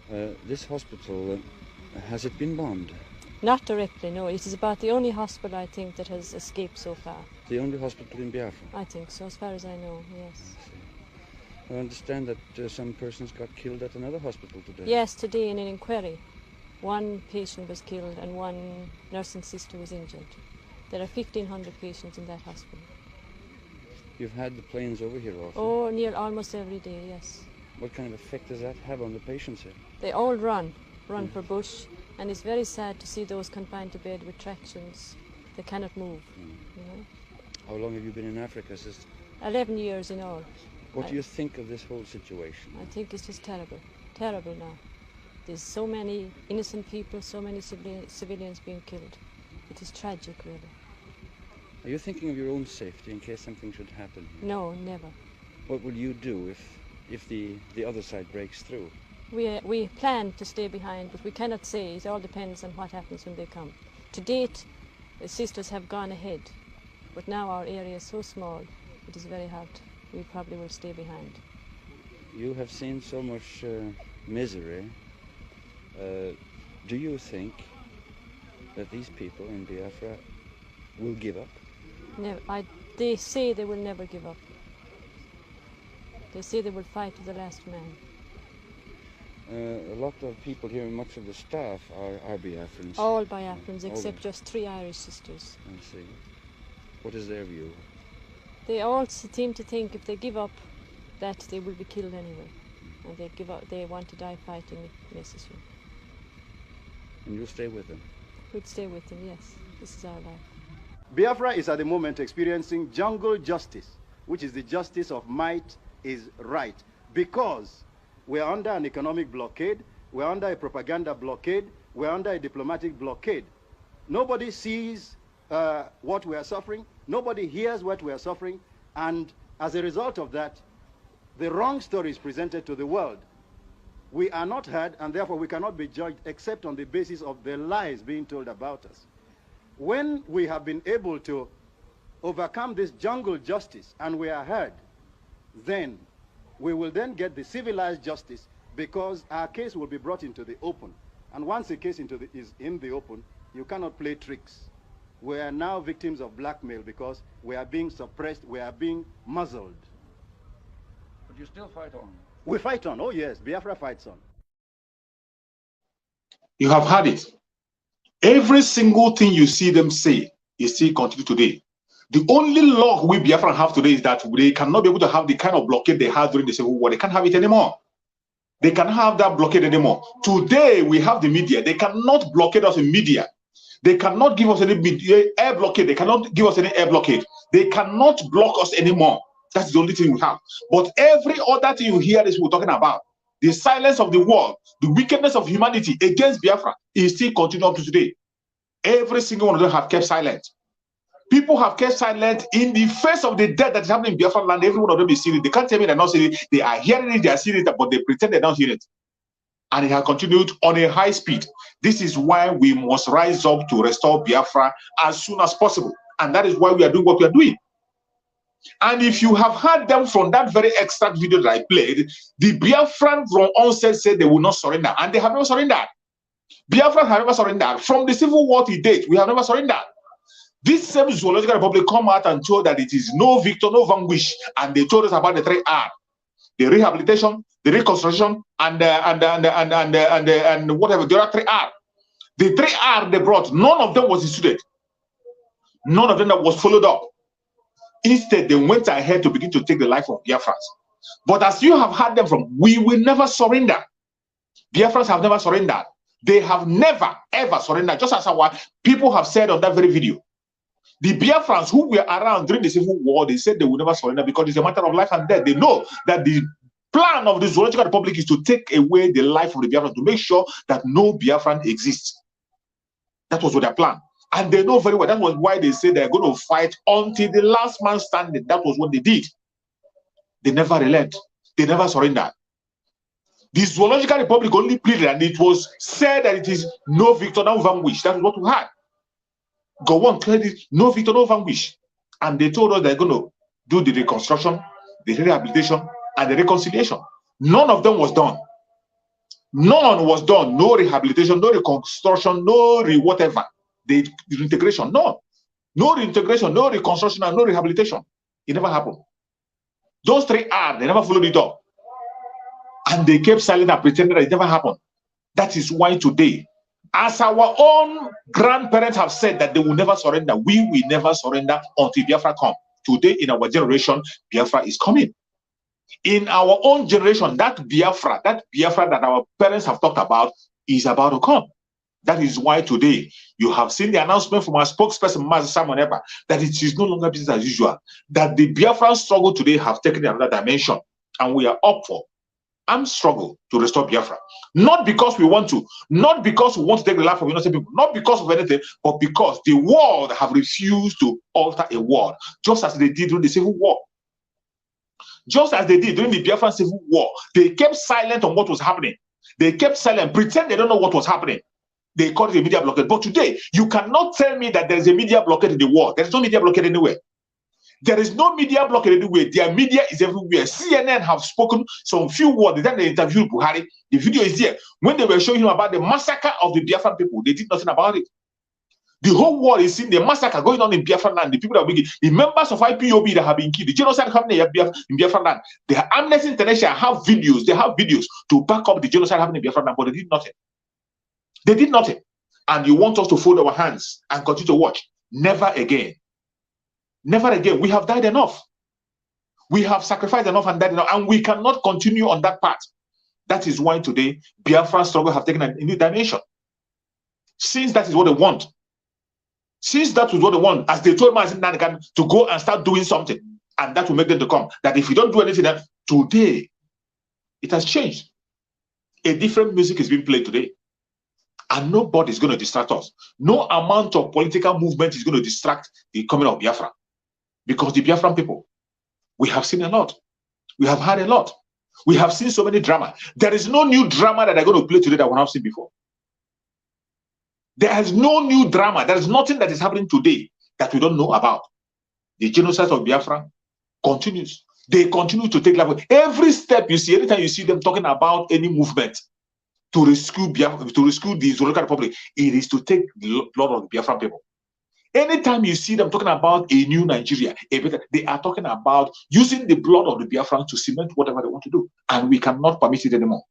dead. This hospital, has it been bombed? Not directly, no. It is about the only hospital I think that has escaped so far. The only hospital in Biafra? I think so, as far as I know, yes. I see. I understand that some persons got killed at another hospital today. Yes, today in an inquiry, 1 patient was killed and 1 nursing sister was injured. There are 1,500 patients in that hospital. You've had the planes over here often? Oh, near almost every day, yes. What kind of effect does that have on the patients here? They all run for bush, and it's very sad to see those confined to bed with tractions. They cannot move, you know. How long have you been in Africa, sister? 11 years in all. What do you think of this whole situation? I think it's just terrible, terrible now. There's so many innocent people, so many civilians being killed. It is tragic, really. Are you thinking of your own safety in case something should happen here? No, never. What will you do if the other side breaks through? We plan to stay behind, but we cannot say. It all depends on what happens when they come. To date, the sisters have gone ahead, but now our area is so small, it is very hard. We probably will stay behind. You have seen so much misery. Do you think that these people in Biafra will give up? Never, they say they will never give up. They say they will fight to the last man. A lot of people here, much of the staff are Biafrans. All Biafrans, All except of just 3 Irish sisters. I see. What is their view? They all seem to think if they give up, that they will be killed anyway. And they give up. They want to die fighting if necessary. And you'll stay with them? We'd stay with them, yes. This is our life. Biafra is at the moment experiencing jungle justice, which is the justice of might is right. Because we are under an economic blockade, we are under a propaganda blockade, we are under a diplomatic blockade. Nobody sees what we are suffering, nobody hears what we are suffering, and as a result of that, the wrong story is presented to the world. We are not heard, and therefore we cannot be judged except on the basis of the lies being told about us. When we have been able to overcome this jungle justice and we are heard, then we will then get the civilized justice, because our case will be brought into the open. And once a case is in the open, you cannot play tricks. We are now victims of blackmail because we are being suppressed, we are being muzzled. But you still fight on? We fight on, oh yes, Biafra fights on. You have had it. Every single thing you see them say is still continue today. The only law we Biafran have today is that they cannot be able to have the kind of blockade they had during the Civil War. They can't have it anymore. They can't have that blockade anymore. Today, we have the media. They cannot blockade us in media. They cannot give us any air blockade. They cannot give us any air blockade. They cannot block us anymore. That's the only thing we have. But every other thing you hear is we're talking about. The silence of the world, the wickedness of humanity against Biafra is still continuing up to today. Every single one of them have kept silent. People have kept silent in the face of the death that is happening in Biafran land. Every one of them is seeing it. They can't tell me they're not seeing it. They are hearing it, they are seeing it, but they pretend they're not hearing it. And it has continued on a high speed. This is why we must rise up to restore Biafra as soon as possible. And that is why we are doing what we are doing. And if you have heard them from that very extract video that I played, the Biafran from onset said they will not surrender. And they have never surrendered. Biafran have never surrendered. From the Civil War to date, we have never surrendered. This same Zoological Republic come out and told that it is no victor, no vanquish. And they told us about the 3 R. The rehabilitation, the reconstruction, and whatever, the other 3 R. The 3 R they brought, none of them was instituted. None of them that was followed up. Instead, they went ahead to begin to take the life of Biafrans. But as you have heard them from, we will never surrender. Biafrans have never surrendered. They have never, ever surrendered, just as our people have said on that very video. The Biafrans who were around during the Civil War, they said they will never surrender because it's a matter of life and death. They know that the plan of the Zoological Republic is to take away the life of the Biafran, to make sure that no Biafran exists. That was what their plan. And they know very well. That was why they said they're going to fight until the last man standing. That was what they did. They never relent. They never surrendered. The Zoological Republic only pleaded, and it was said that it is no victor, no vanquish. That is what we had. Go on, credit, no victor, no vanquish. And they told us they're going to do the reconstruction, the rehabilitation, and the reconciliation. None of them was done. None was done. No rehabilitation, no reconstruction, no whatever. The reintegration, no. No reintegration, no reconstruction, and no rehabilitation. It never happened. Those 3 R, they never followed it up. And they kept silent and pretended that it never happened. That is why today, as our own grandparents have said that they will never surrender, we will never surrender until Biafra comes. Today, in our generation, Biafra is coming. In our own generation, that Biafra that our parents have talked about is about to come. That is why today you have seen the announcement from our spokesperson, Master Simon Eber, that it is no longer business as usual. That the Biafran struggle today have taken another dimension, and we are up for armed struggle to restore Biafra. Not because we want to, not because we want to take the life of innocent people, not because of anything, but because the world have refused to alter a word, just as they did during the Civil War. Just as they did during the Biafran Civil War, they kept silent on what was happening. They kept silent, pretend they don't know what was happening. They called it a media blockade. But today, you cannot tell me that there is a media blockade in the world. There is no media blockade anywhere. There is no media blockade anywhere. Their media is everywhere. CNN have spoken some few words. Then they interviewed Buhari. The video is there. When they were showing him about the massacre of the Biafran people, they did nothing about it. The whole world is seeing the massacre going on in Biafran land. The people that are wicked, the members of IPOB that have been killed, the genocide happening in Biafran land. The Amnesty International have videos. They have videos to back up the genocide happening in Biafran land, but they did nothing. They did nothing. And you want us to fold our hands and continue to watch? Never again. Never again. We have died enough. We have sacrificed enough and died enough, and we cannot continue on that path. That is why today Biafran struggle have taken a new dimension. Since that is what they want. Since that was what they want, as they told Mazin Nanigan to go and start doing something, and that will make them to come. That if you don't do anything, that today it has changed. A different music is being played today. And nobody is going to distract us. No amount of political movement is going to distract the coming of Biafra. Because the Biafran people, we have seen a lot. We have had a lot. We have seen so many drama. There is no new drama that they're going to play today that we have seen before. There is no new drama. There is nothing that is happening today that we don't know about. The genocide of Biafra continues. They continue to take life. Every step you see, anytime you see them talking about any movement to rescue Biafra, to rescue the Zoological Republic, it is to take the blood of the Biafran people. Anytime you see them talking about a new Nigeria, they are talking about using the blood of the Biafrans to cement whatever they want to do. And we cannot permit it anymore.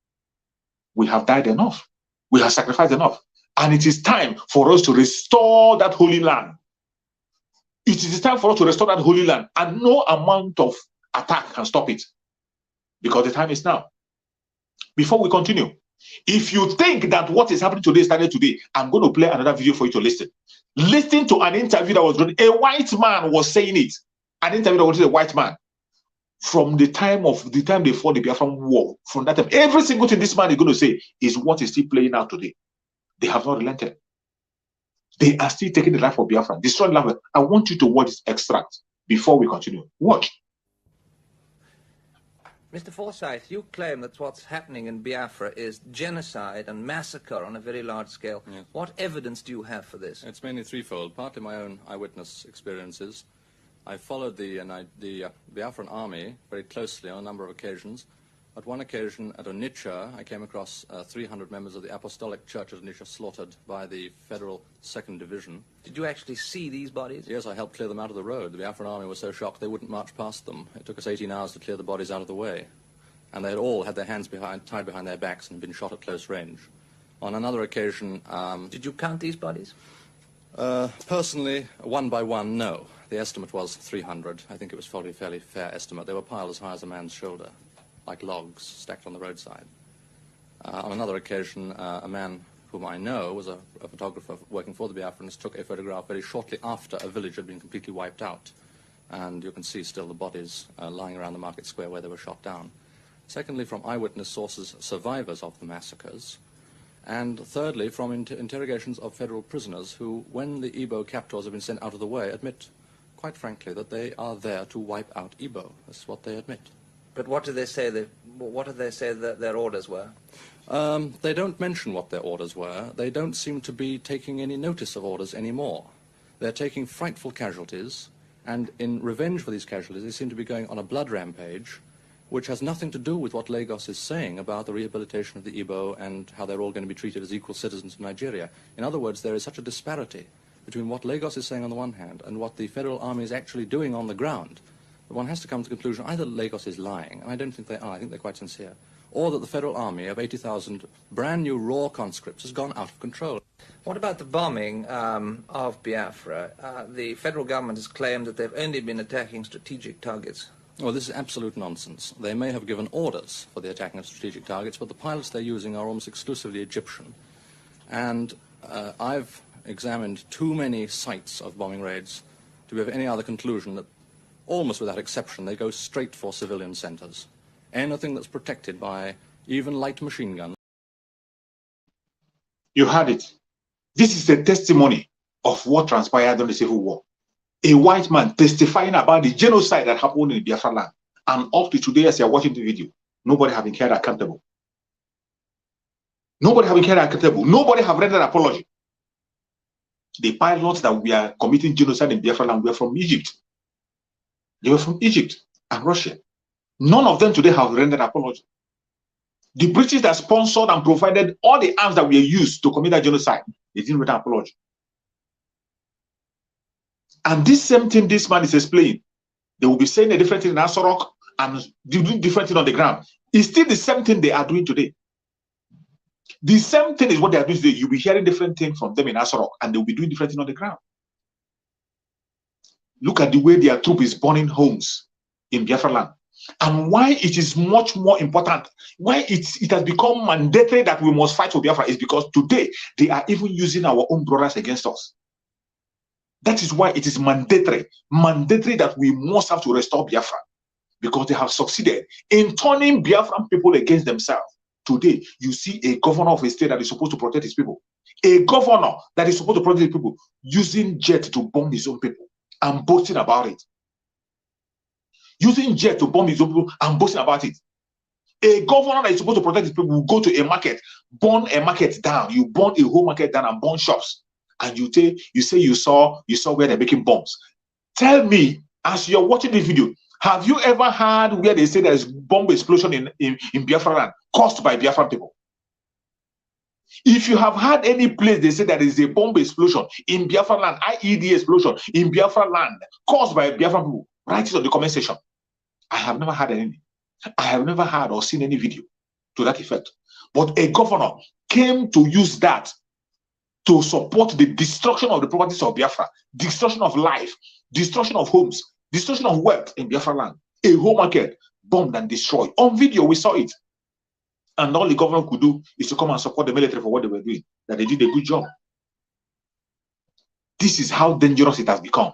We have died enough. We have sacrificed enough. And it is time for us to restore that holy land. It is time for us to restore that holy land, and no amount of attack can stop it, because the time is now. Before we continue, if you think that what is happening today started today, I'm going to play another video for you to listen. Listen to an interview that was done. A white man was saying it. An interview that was done, a white man. From the time they fought the Biafran war, from that time, every single thing this man is going to say is what is still playing out today. They have not relented. They are still taking the life of Biafra, destroying life. I want you to watch this extract before we continue. Watch. Mr. Forsyth, you claim that what's happening in Biafra is genocide and massacre on a very large scale. Yes. What evidence do you have for this? It's mainly threefold. Partly my own eyewitness experiences. I followed the Biafran army very closely on a number of occasions. At one occasion, at Onitsha, I came across 300 members of the Apostolic Church at Onitsha slaughtered by the Federal 2nd Division. Did you actually see these bodies? Yes, I helped clear them out of the road. The Biafran army was so shocked they wouldn't march past them. It took us 18 hours to clear the bodies out of the way. And they had all had their hands tied behind their backs and been shot at close range. On another occasion... Did you count these bodies? Personally, one by one, no. The estimate was 300. I think it was probably a fairly fair estimate. They were piled as high as a man's shoulder, like logs stacked on the roadside. On another occasion, a man whom I know was a photographer working for the Biafrans, took a photograph very shortly after a village had been completely wiped out. And you can see still the bodies lying around the market square where they were shot down. Secondly, from eyewitness sources, survivors of the massacres. And thirdly, from interrogations of federal prisoners who, when the Igbo captors have been sent out of the way, admit, quite frankly, that they are there to wipe out Igbo. That's what they admit. But what do they say that their orders were? They don't mention what their orders were. They don't seem to be taking any notice of orders anymore. They're taking frightful casualties, and in revenge for these casualties, they seem to be going on a blood rampage, which has nothing to do with what Lagos is saying about the rehabilitation of the Igbo and how they're all going to be treated as equal citizens of Nigeria. In other words, there is such a disparity between what Lagos is saying on the one hand and what the federal army is actually doing on the ground. One has to come to the conclusion either Lagos is lying, and I don't think they are, I think they're quite sincere, or that the federal army of 80,000 brand new raw conscripts has gone out of control. What about the bombing of Biafra? The federal government has claimed that they've only been attacking strategic targets. Well, this is absolute nonsense. They may have given orders for the attacking of strategic targets, but the pilots they're using are almost exclusively Egyptian. And I've examined too many sites of bombing raids to be of any other conclusion that almost without exception, they go straight for civilian centers. Anything that's protected by even light machine guns. You heard it. This is a testimony of what transpired during the Civil War. A white man testifying about the genocide that happened in Biafra land. And up to today, as you're watching the video, nobody have been held accountable. Nobody have been held accountable. Nobody have rendered apology. The pilots that we are committing genocide in Biafra land were from Egypt. They were from Egypt and Russia. None of them today have rendered apology. The British that sponsored and provided all the arms that were used to commit that genocide, they didn't render apology. And this same thing this man is explaining, they will be saying a different thing in Asorok and doing different thing on the ground. It's still the same thing they are doing today. The same thing is what they are doing today. You'll be hearing different things from them in Asorok and they'll be doing different things on the ground. Look at the way their troop is burning homes in Biafra land. And why it is much more important, why it has become mandatory that we must fight for Biafra is because today they are even using our own brothers against us. That is why it is mandatory that we must have to restore Biafra, because they have succeeded in turning Biafran people against themselves. Today, you see a governor of a state that is supposed to protect his people, a governor that is supposed to protect his people, using jet to bomb his own people and boasting about it. Using jet to bomb his own people and boasting about it. A governor that is supposed to protect his people will go to a market, burn a market down. You burn a whole market down and burn shops. And you say you saw where they're making bombs. Tell me, as you're watching this video, have you ever heard where they say there's bomb explosion in Biafra land caused by Biafran people? If you have had any place they say there is a bomb explosion in Biafra land, IED explosion in Biafra land caused by Biafran people, write it on the comment section. I have never had any. I have never heard or seen any video to that effect. But a governor came to use that to support the destruction of the properties of Biafra, destruction of life, destruction of homes, destruction of wealth in Biafra land. A home market bombed and destroyed. On video, we saw it. And all the government could do is to come and support the military for what they were doing, that they did a good job. This is how dangerous it has become.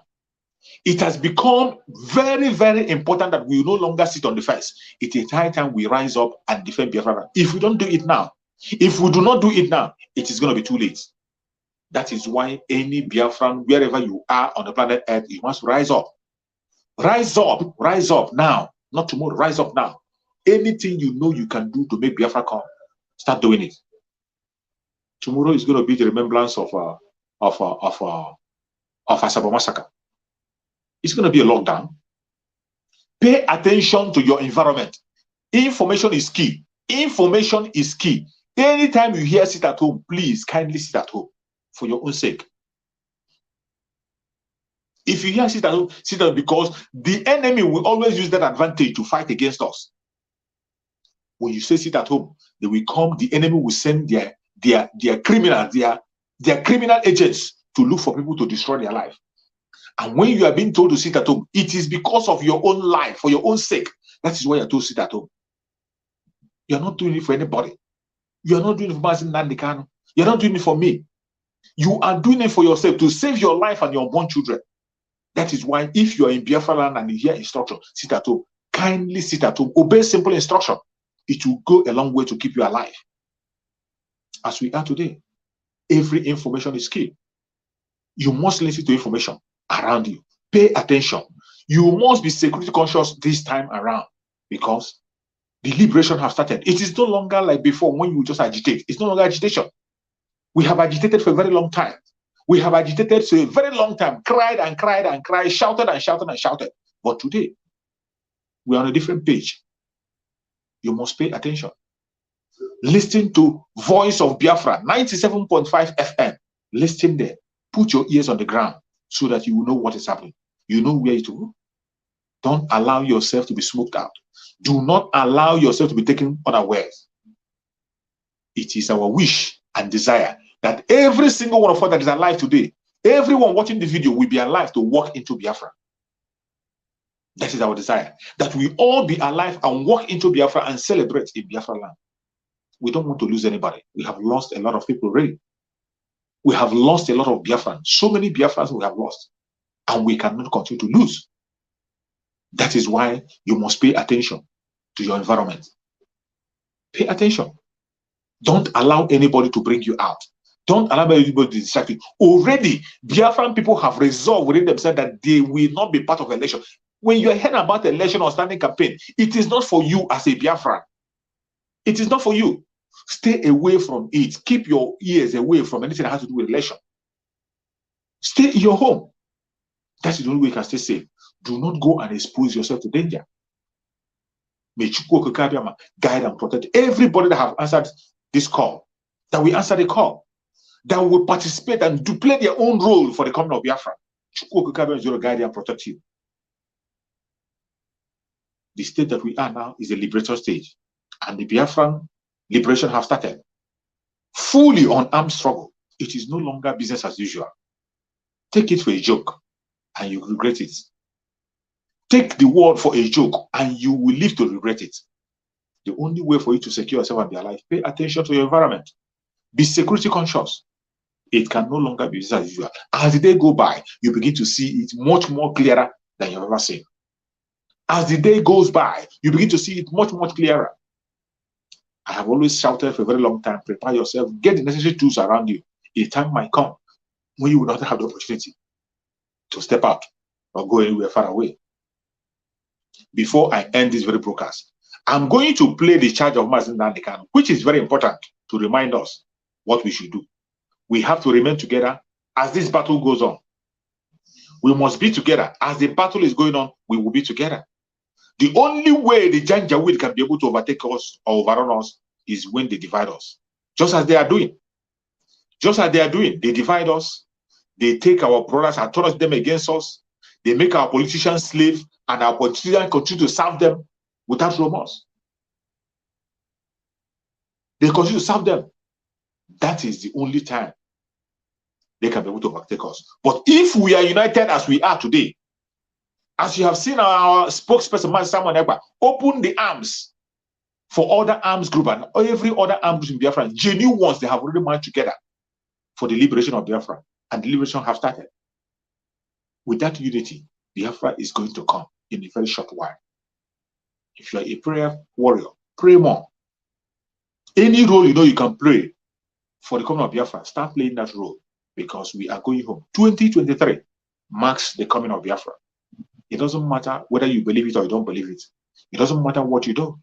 It has become very, very important that we no longer sit on the fence. It is high time we rise up and defend Biafra. If we don't do it now, if we do not do it now, it is going to be too late. That is why any Biafran, wherever you are on the planet Earth, you must rise up. Rise up now, not tomorrow. Rise up now. Anything you know you can do to make Biafra come, start doing it. Tomorrow is going to be the remembrance of Asaba massacre. It's going to be a lockdown. Pay attention to your environment. Information is key. Information is key. Anytime you hear sit at home, please kindly sit at home for your own sake. If you hear sit at home, sit at home, because the enemy will always use that advantage to fight against us. When you say sit at home, they will come, the enemy will send their criminals, their criminal agents to look for people to destroy their life. And when you are being told to sit at home, it is because of your own life, for your own sake. That is why you're told to sit at home. You're not doing it for anybody. You're not doing it for Mazin Nandikano. You're not doing it for me. You are doing it for yourself, to save your life and your unborn children. That is why if you are in Biafra land and you hear instruction, sit at home. Kindly sit at home. Obey simple instruction. It will go a long way to keep you alive. As we are today, every information is key. You must listen to information around you. Pay attention. You must be security conscious this time around, because the liberation has started. It is no longer like before when you just agitate. It's no longer agitation. We have agitated for a very long time. We have agitated for a very long time, cried and cried and cried, shouted and shouted and shouted. But today, we are on a different page. You must pay attention. Listen to Voice of Biafra, 97.5 FM. Listen there. Put your ears on the ground so that you will know what is happening. You know where to go. Don't allow yourself to be smoked out. Do not allow yourself to be taken unawares. It is our wish and desire that every single one of us that is alive today, everyone watching the video, will be alive to walk into Biafra. That is our desire. That we all be alive and walk into Biafra and celebrate in Biafra land. We don't want to lose anybody. We have lost a lot of people already. We have lost a lot of Biafrans. So many Biafrans we have lost. And we cannot continue to lose. That is why you must pay attention to your environment. Pay attention. Don't allow anybody to bring you out. Don't allow anybody to distract you. Already, Biafran people have resolved within themselves that they will not be part of election. When you are hearing about election or standing campaign, it is not for you as a Biafran. It is not for you. Stay away from it. Keep your ears away from anything that has to do with election. Stay in your home. That's the only way you can stay safe. Do not go and expose yourself to danger. May Chukwu Okike guide and protect everybody that have answered this call, that we answer the call, that will participate and to play their own role for the coming of Biafra. Chukwu Okike is going to guide and protect you. The state that we are now is a liberator stage, and the Biafran liberation have started. Fully on armed struggle. It is no longer business as usual. Take it for a joke, and you regret it. Take the word for a joke, and you will live to regret it. The only way for you to secure yourself and be alive, pay attention to your environment. Be security conscious. It can no longer be business as usual. As the day go by, you begin to see it much more clearer than you've ever seen. As the day goes by, you begin to see it much, much clearer. I have always shouted for a very long time, prepare yourself, get the necessary tools around you. A time might come when you will not have the opportunity to step out or go anywhere far away. Before I end this very broadcast, I'm going to play the charge of Mazin Nandekan, which is very important to remind us what we should do. We have to remain together as this battle goes on. We must be together. As the battle is going on, we will be together. The only way the Janjaweed can be able to overtake us or overrun us is when they divide us. Just as they are doing. Just as they are doing. They divide us. They take our brothers and turn them against us. They make our politicians slaves, and our politicians continue to serve them without remorse. They continue to serve them. That is the only time they can be able to overtake us. But if we are united as we are today, as you have seen our spokesperson, Man Samuel Egba, open the arms for other arms group and every other arms group in Biafra, genuine ones, they have already marched together for the liberation of Biafra, and the liberation have started. With that unity, Biafra is going to come in a very short while. If you are a prayer warrior, pray more. Any role you know you can play for the coming of Biafra, start playing that role, because we are going home. 2023 marks the coming of Biafra. It doesn't matter whether you believe it or you don't believe it. It doesn't matter what you do.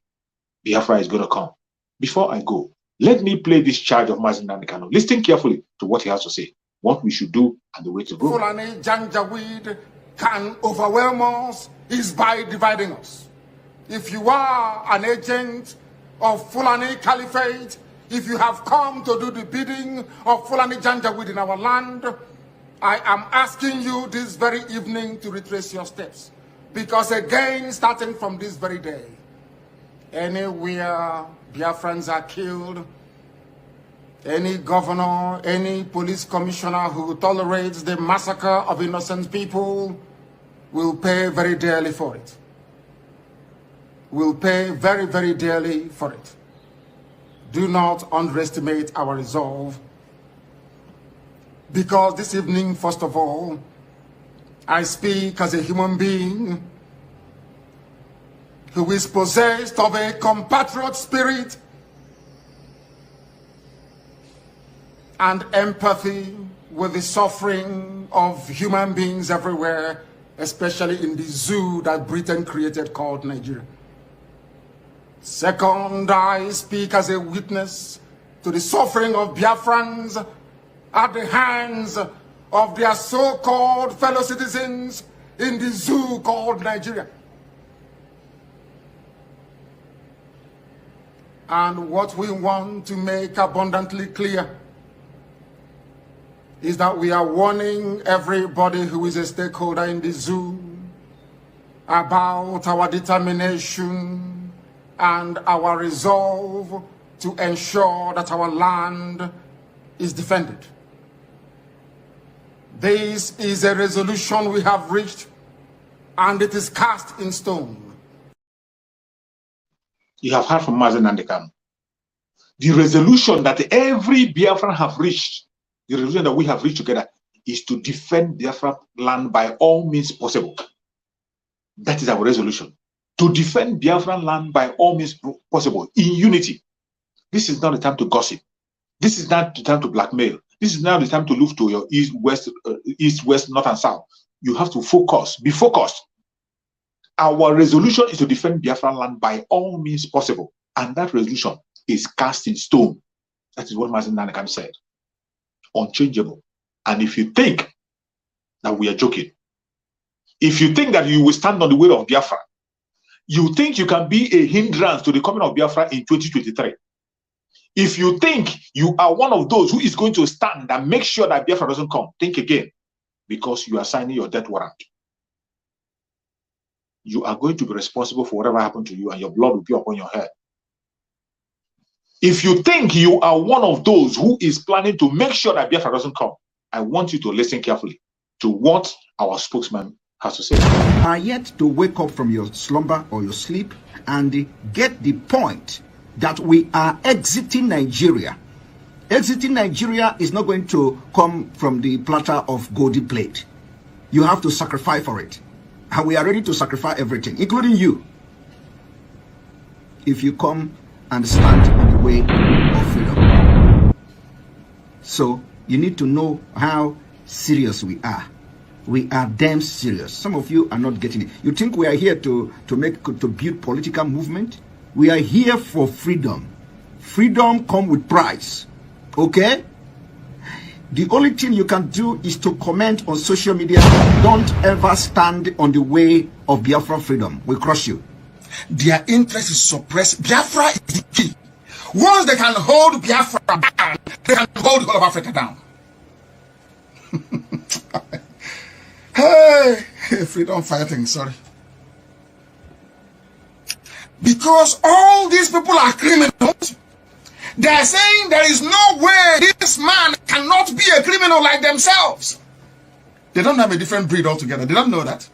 Biafra is going to come. Before I go, let me play this charge of Mazi Nnamdi Kanu. Listen carefully to what he has to say, what we should do, and the way to go. Fulani Janjaweed can overwhelm us is by dividing us. If you are an agent of Fulani Caliphate, if you have come to do the bidding of Fulani Janjaweed in our land, I am asking you this very evening to retrace your steps. Because again, starting from this very day, anywhere Biafrans are killed, any governor, any police commissioner who tolerates the massacre of innocent people will pay very dearly for it. Will pay very, very dearly for it. Do not underestimate our resolve. Because this evening, first of all, I speak as a human being who is possessed of a compatriot spirit and empathy with the suffering of human beings everywhere, especially in the zoo that Britain created called Nigeria. Second, I speak as a witness to the suffering of Biafrans at the hands of their so-called fellow citizens in the zoo called Nigeria. And what we want to make abundantly clear is that we are warning everybody who is a stakeholder in the zoo about our determination and our resolve to ensure that our land is defended. This is a resolution we have reached, and it is cast in stone. You have heard from Mazi Nnamdi Kanu. The resolution that every Biafran have reached, the resolution that we have reached together, is to defend Biafra land by all means possible. That is our resolution. To defend Biafran land by all means possible, in unity. This is not the time to gossip. This is not the time to blackmail. This is now the time to look to your east, west, north, and south. You have to focus, be focused. Our resolution is to defend Biafran land by all means possible. And that resolution is cast in stone. That is what Mazi Nnamdi Kanu said. Unchangeable. And if you think that we are joking, if you think that you will stand on the way of Biafra, you think you can be a hindrance to the coming of Biafra in 2023. If you think you are one of those who is going to stand and make sure that Biafra doesn't come, think again, because you are signing your death warrant. You are going to be responsible for whatever happened to you, and your blood will be upon your head. If you think you are one of those who is planning to make sure that Biafra doesn't come, I want you to listen carefully to what our spokesman has to say. Are yet to wake up from your slumber or your sleep and get the point that we are exiting Nigeria. Exiting Nigeria is not going to come from the platter of golden plate. You have to sacrifice for it. And we are ready to sacrifice everything, including you, if you come and stand on the way of freedom. So you need to know how serious we are. We are damn serious. Some of you are not getting it. You think we are here to build political movement? We are here for freedom. Freedom comes with price. Okay? The only thing you can do is to comment on social media. Don't ever stand on the way of Biafra freedom. We crush you. Their interest is suppressed. Biafra is the key. Once they can hold Biafra down, they can hold the whole of Africa down. Hey, freedom fighting, sorry. Because all these people are criminals, They're saying there is no way this man cannot be a criminal like themselves. They don't have a different breed altogether. They don't know that.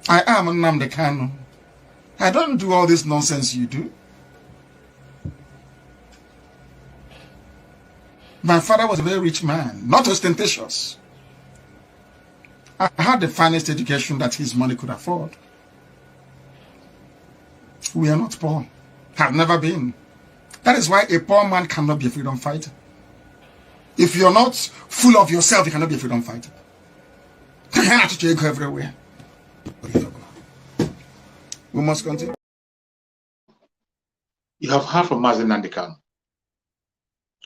I am Nnamdi Kanu. I don't do all this nonsense you do. My father was a very rich man, not ostentatious. I had the finest education that his money could afford. We are not poor. Have never been. That is why a poor man cannot be a freedom fighter. If you're not full of yourself, you cannot be a freedom fighter. You have to go everywhere. We must continue. You have heard from Mazi Nnamdi Kanu.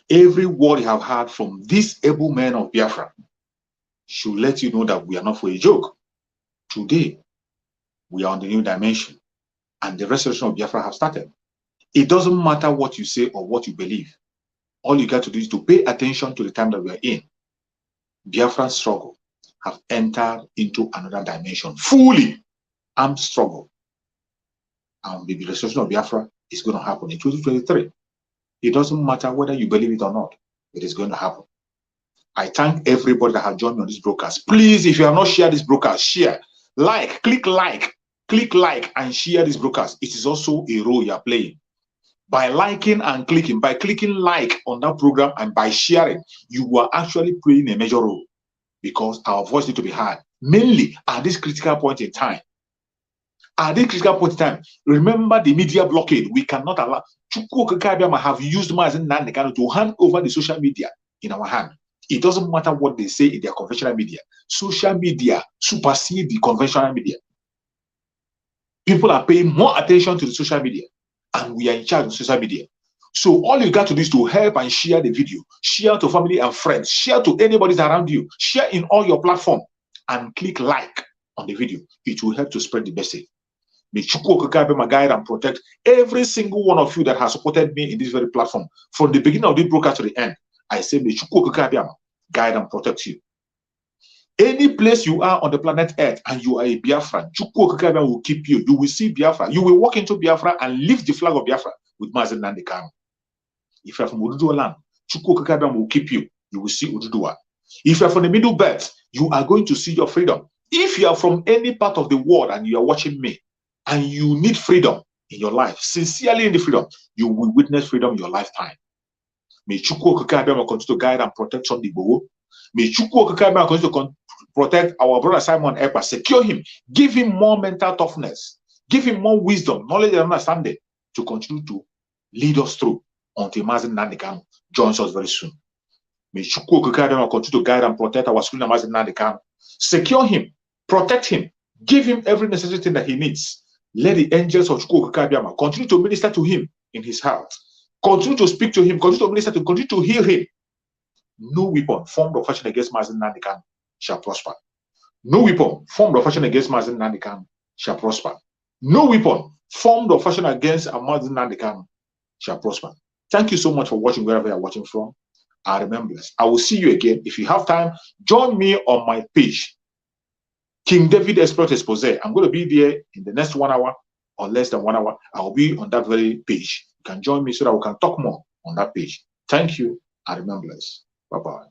Every word you have heard from these able men of Biafra should let you know that we are not for a joke. Today, we are on the new dimension, and the restoration of Biafra have started. It doesn't matter what you say or what you believe. All you got to do is to pay attention to the time that we are in. Biafran struggle have entered into another dimension, fully armed struggle. And the restoration of Biafra is going to happen in 2023. It doesn't matter whether you believe it or not. It is going to happen. I thank everybody that has joined me on this broadcast. Please, if you have not shared this broadcast, share, click like, and share this broadcast. It is also a role you are playing. By liking and clicking, by clicking like on that program and by sharing, you are actually playing a major role, because our voice needs to be heard, mainly at this critical point in time. At this critical point in time, remember the media blockade. We cannot allow. Chukwu Okeke Abiama have used Mazi Nnamdi Kanu to hand over the social media in our hand. It doesn't matter what they say in their conventional media. Social media supersede the conventional media. People are paying more attention to the social media, and we are in charge of social media. So all you got to do is to help and share the video, share to family and friends, share to anybody around you, share in all your platform, and click like on the video. It will help to spread the message. May Chukwu Okeke Abiama guide and protect every single one of you that has supported me in this very platform. From the beginning of this broadcast to the end, I say, may Chukwu Okeke Abiama guide and protect you. Any place you are on the planet Earth and you are a Biafran, Chukwu Okeke Abiama will keep you. You will see Biafra. You will walk into Biafra and lift the flag of Biafra with Mazi Nnamdi Kanu. If you are from Oduduwa land, Chukwu Okeke Abiama will keep you. You will see Oduduwa. If you are from the Middle Belt, you are going to see your freedom. If you are from any part of the world and you are watching me, and you need freedom in your life, sincerely in the freedom, you will witness freedom in your lifetime. May Chukwu Okeke Abiama continue to guide and protect Sunday Igboho. May Chukwu Okeke Abiama continue to protect our brother Simon Ekpa, secure him, give him more mental toughness, give him more wisdom, knowledge, and understanding to continue to lead us through until Mazi Nnamdi Kanu joins us very soon. May Chukwu Okeke Abiama continue to guide and protect our school Mazi Nnamdi Kanu, secure him, protect him, give him every necessary thing that he needs. Let the angels of Chukwu Okeke Abiama continue to minister to him in his heart. Continue to speak to him, continue to minister to him, continue to heal him. No weapon formed or fashioned against Mazi Nnamdi Kanu shall prosper. No weapon formed or fashioned against Mazi Nnamdi Kanu shall prosper. No weapon formed or fashioned against Mazi Nnamdi Kanu shall prosper. Thank you so much for watching wherever you are watching from. I remember this. I will see you again. If you have time, join me on my page, King David Exploit Expose. I'm going to be there in the next 1 hour or less than 1 hour. I will be on that very page. You can join me so that we can talk more on that page. Thank you. I remember this. Bye-bye.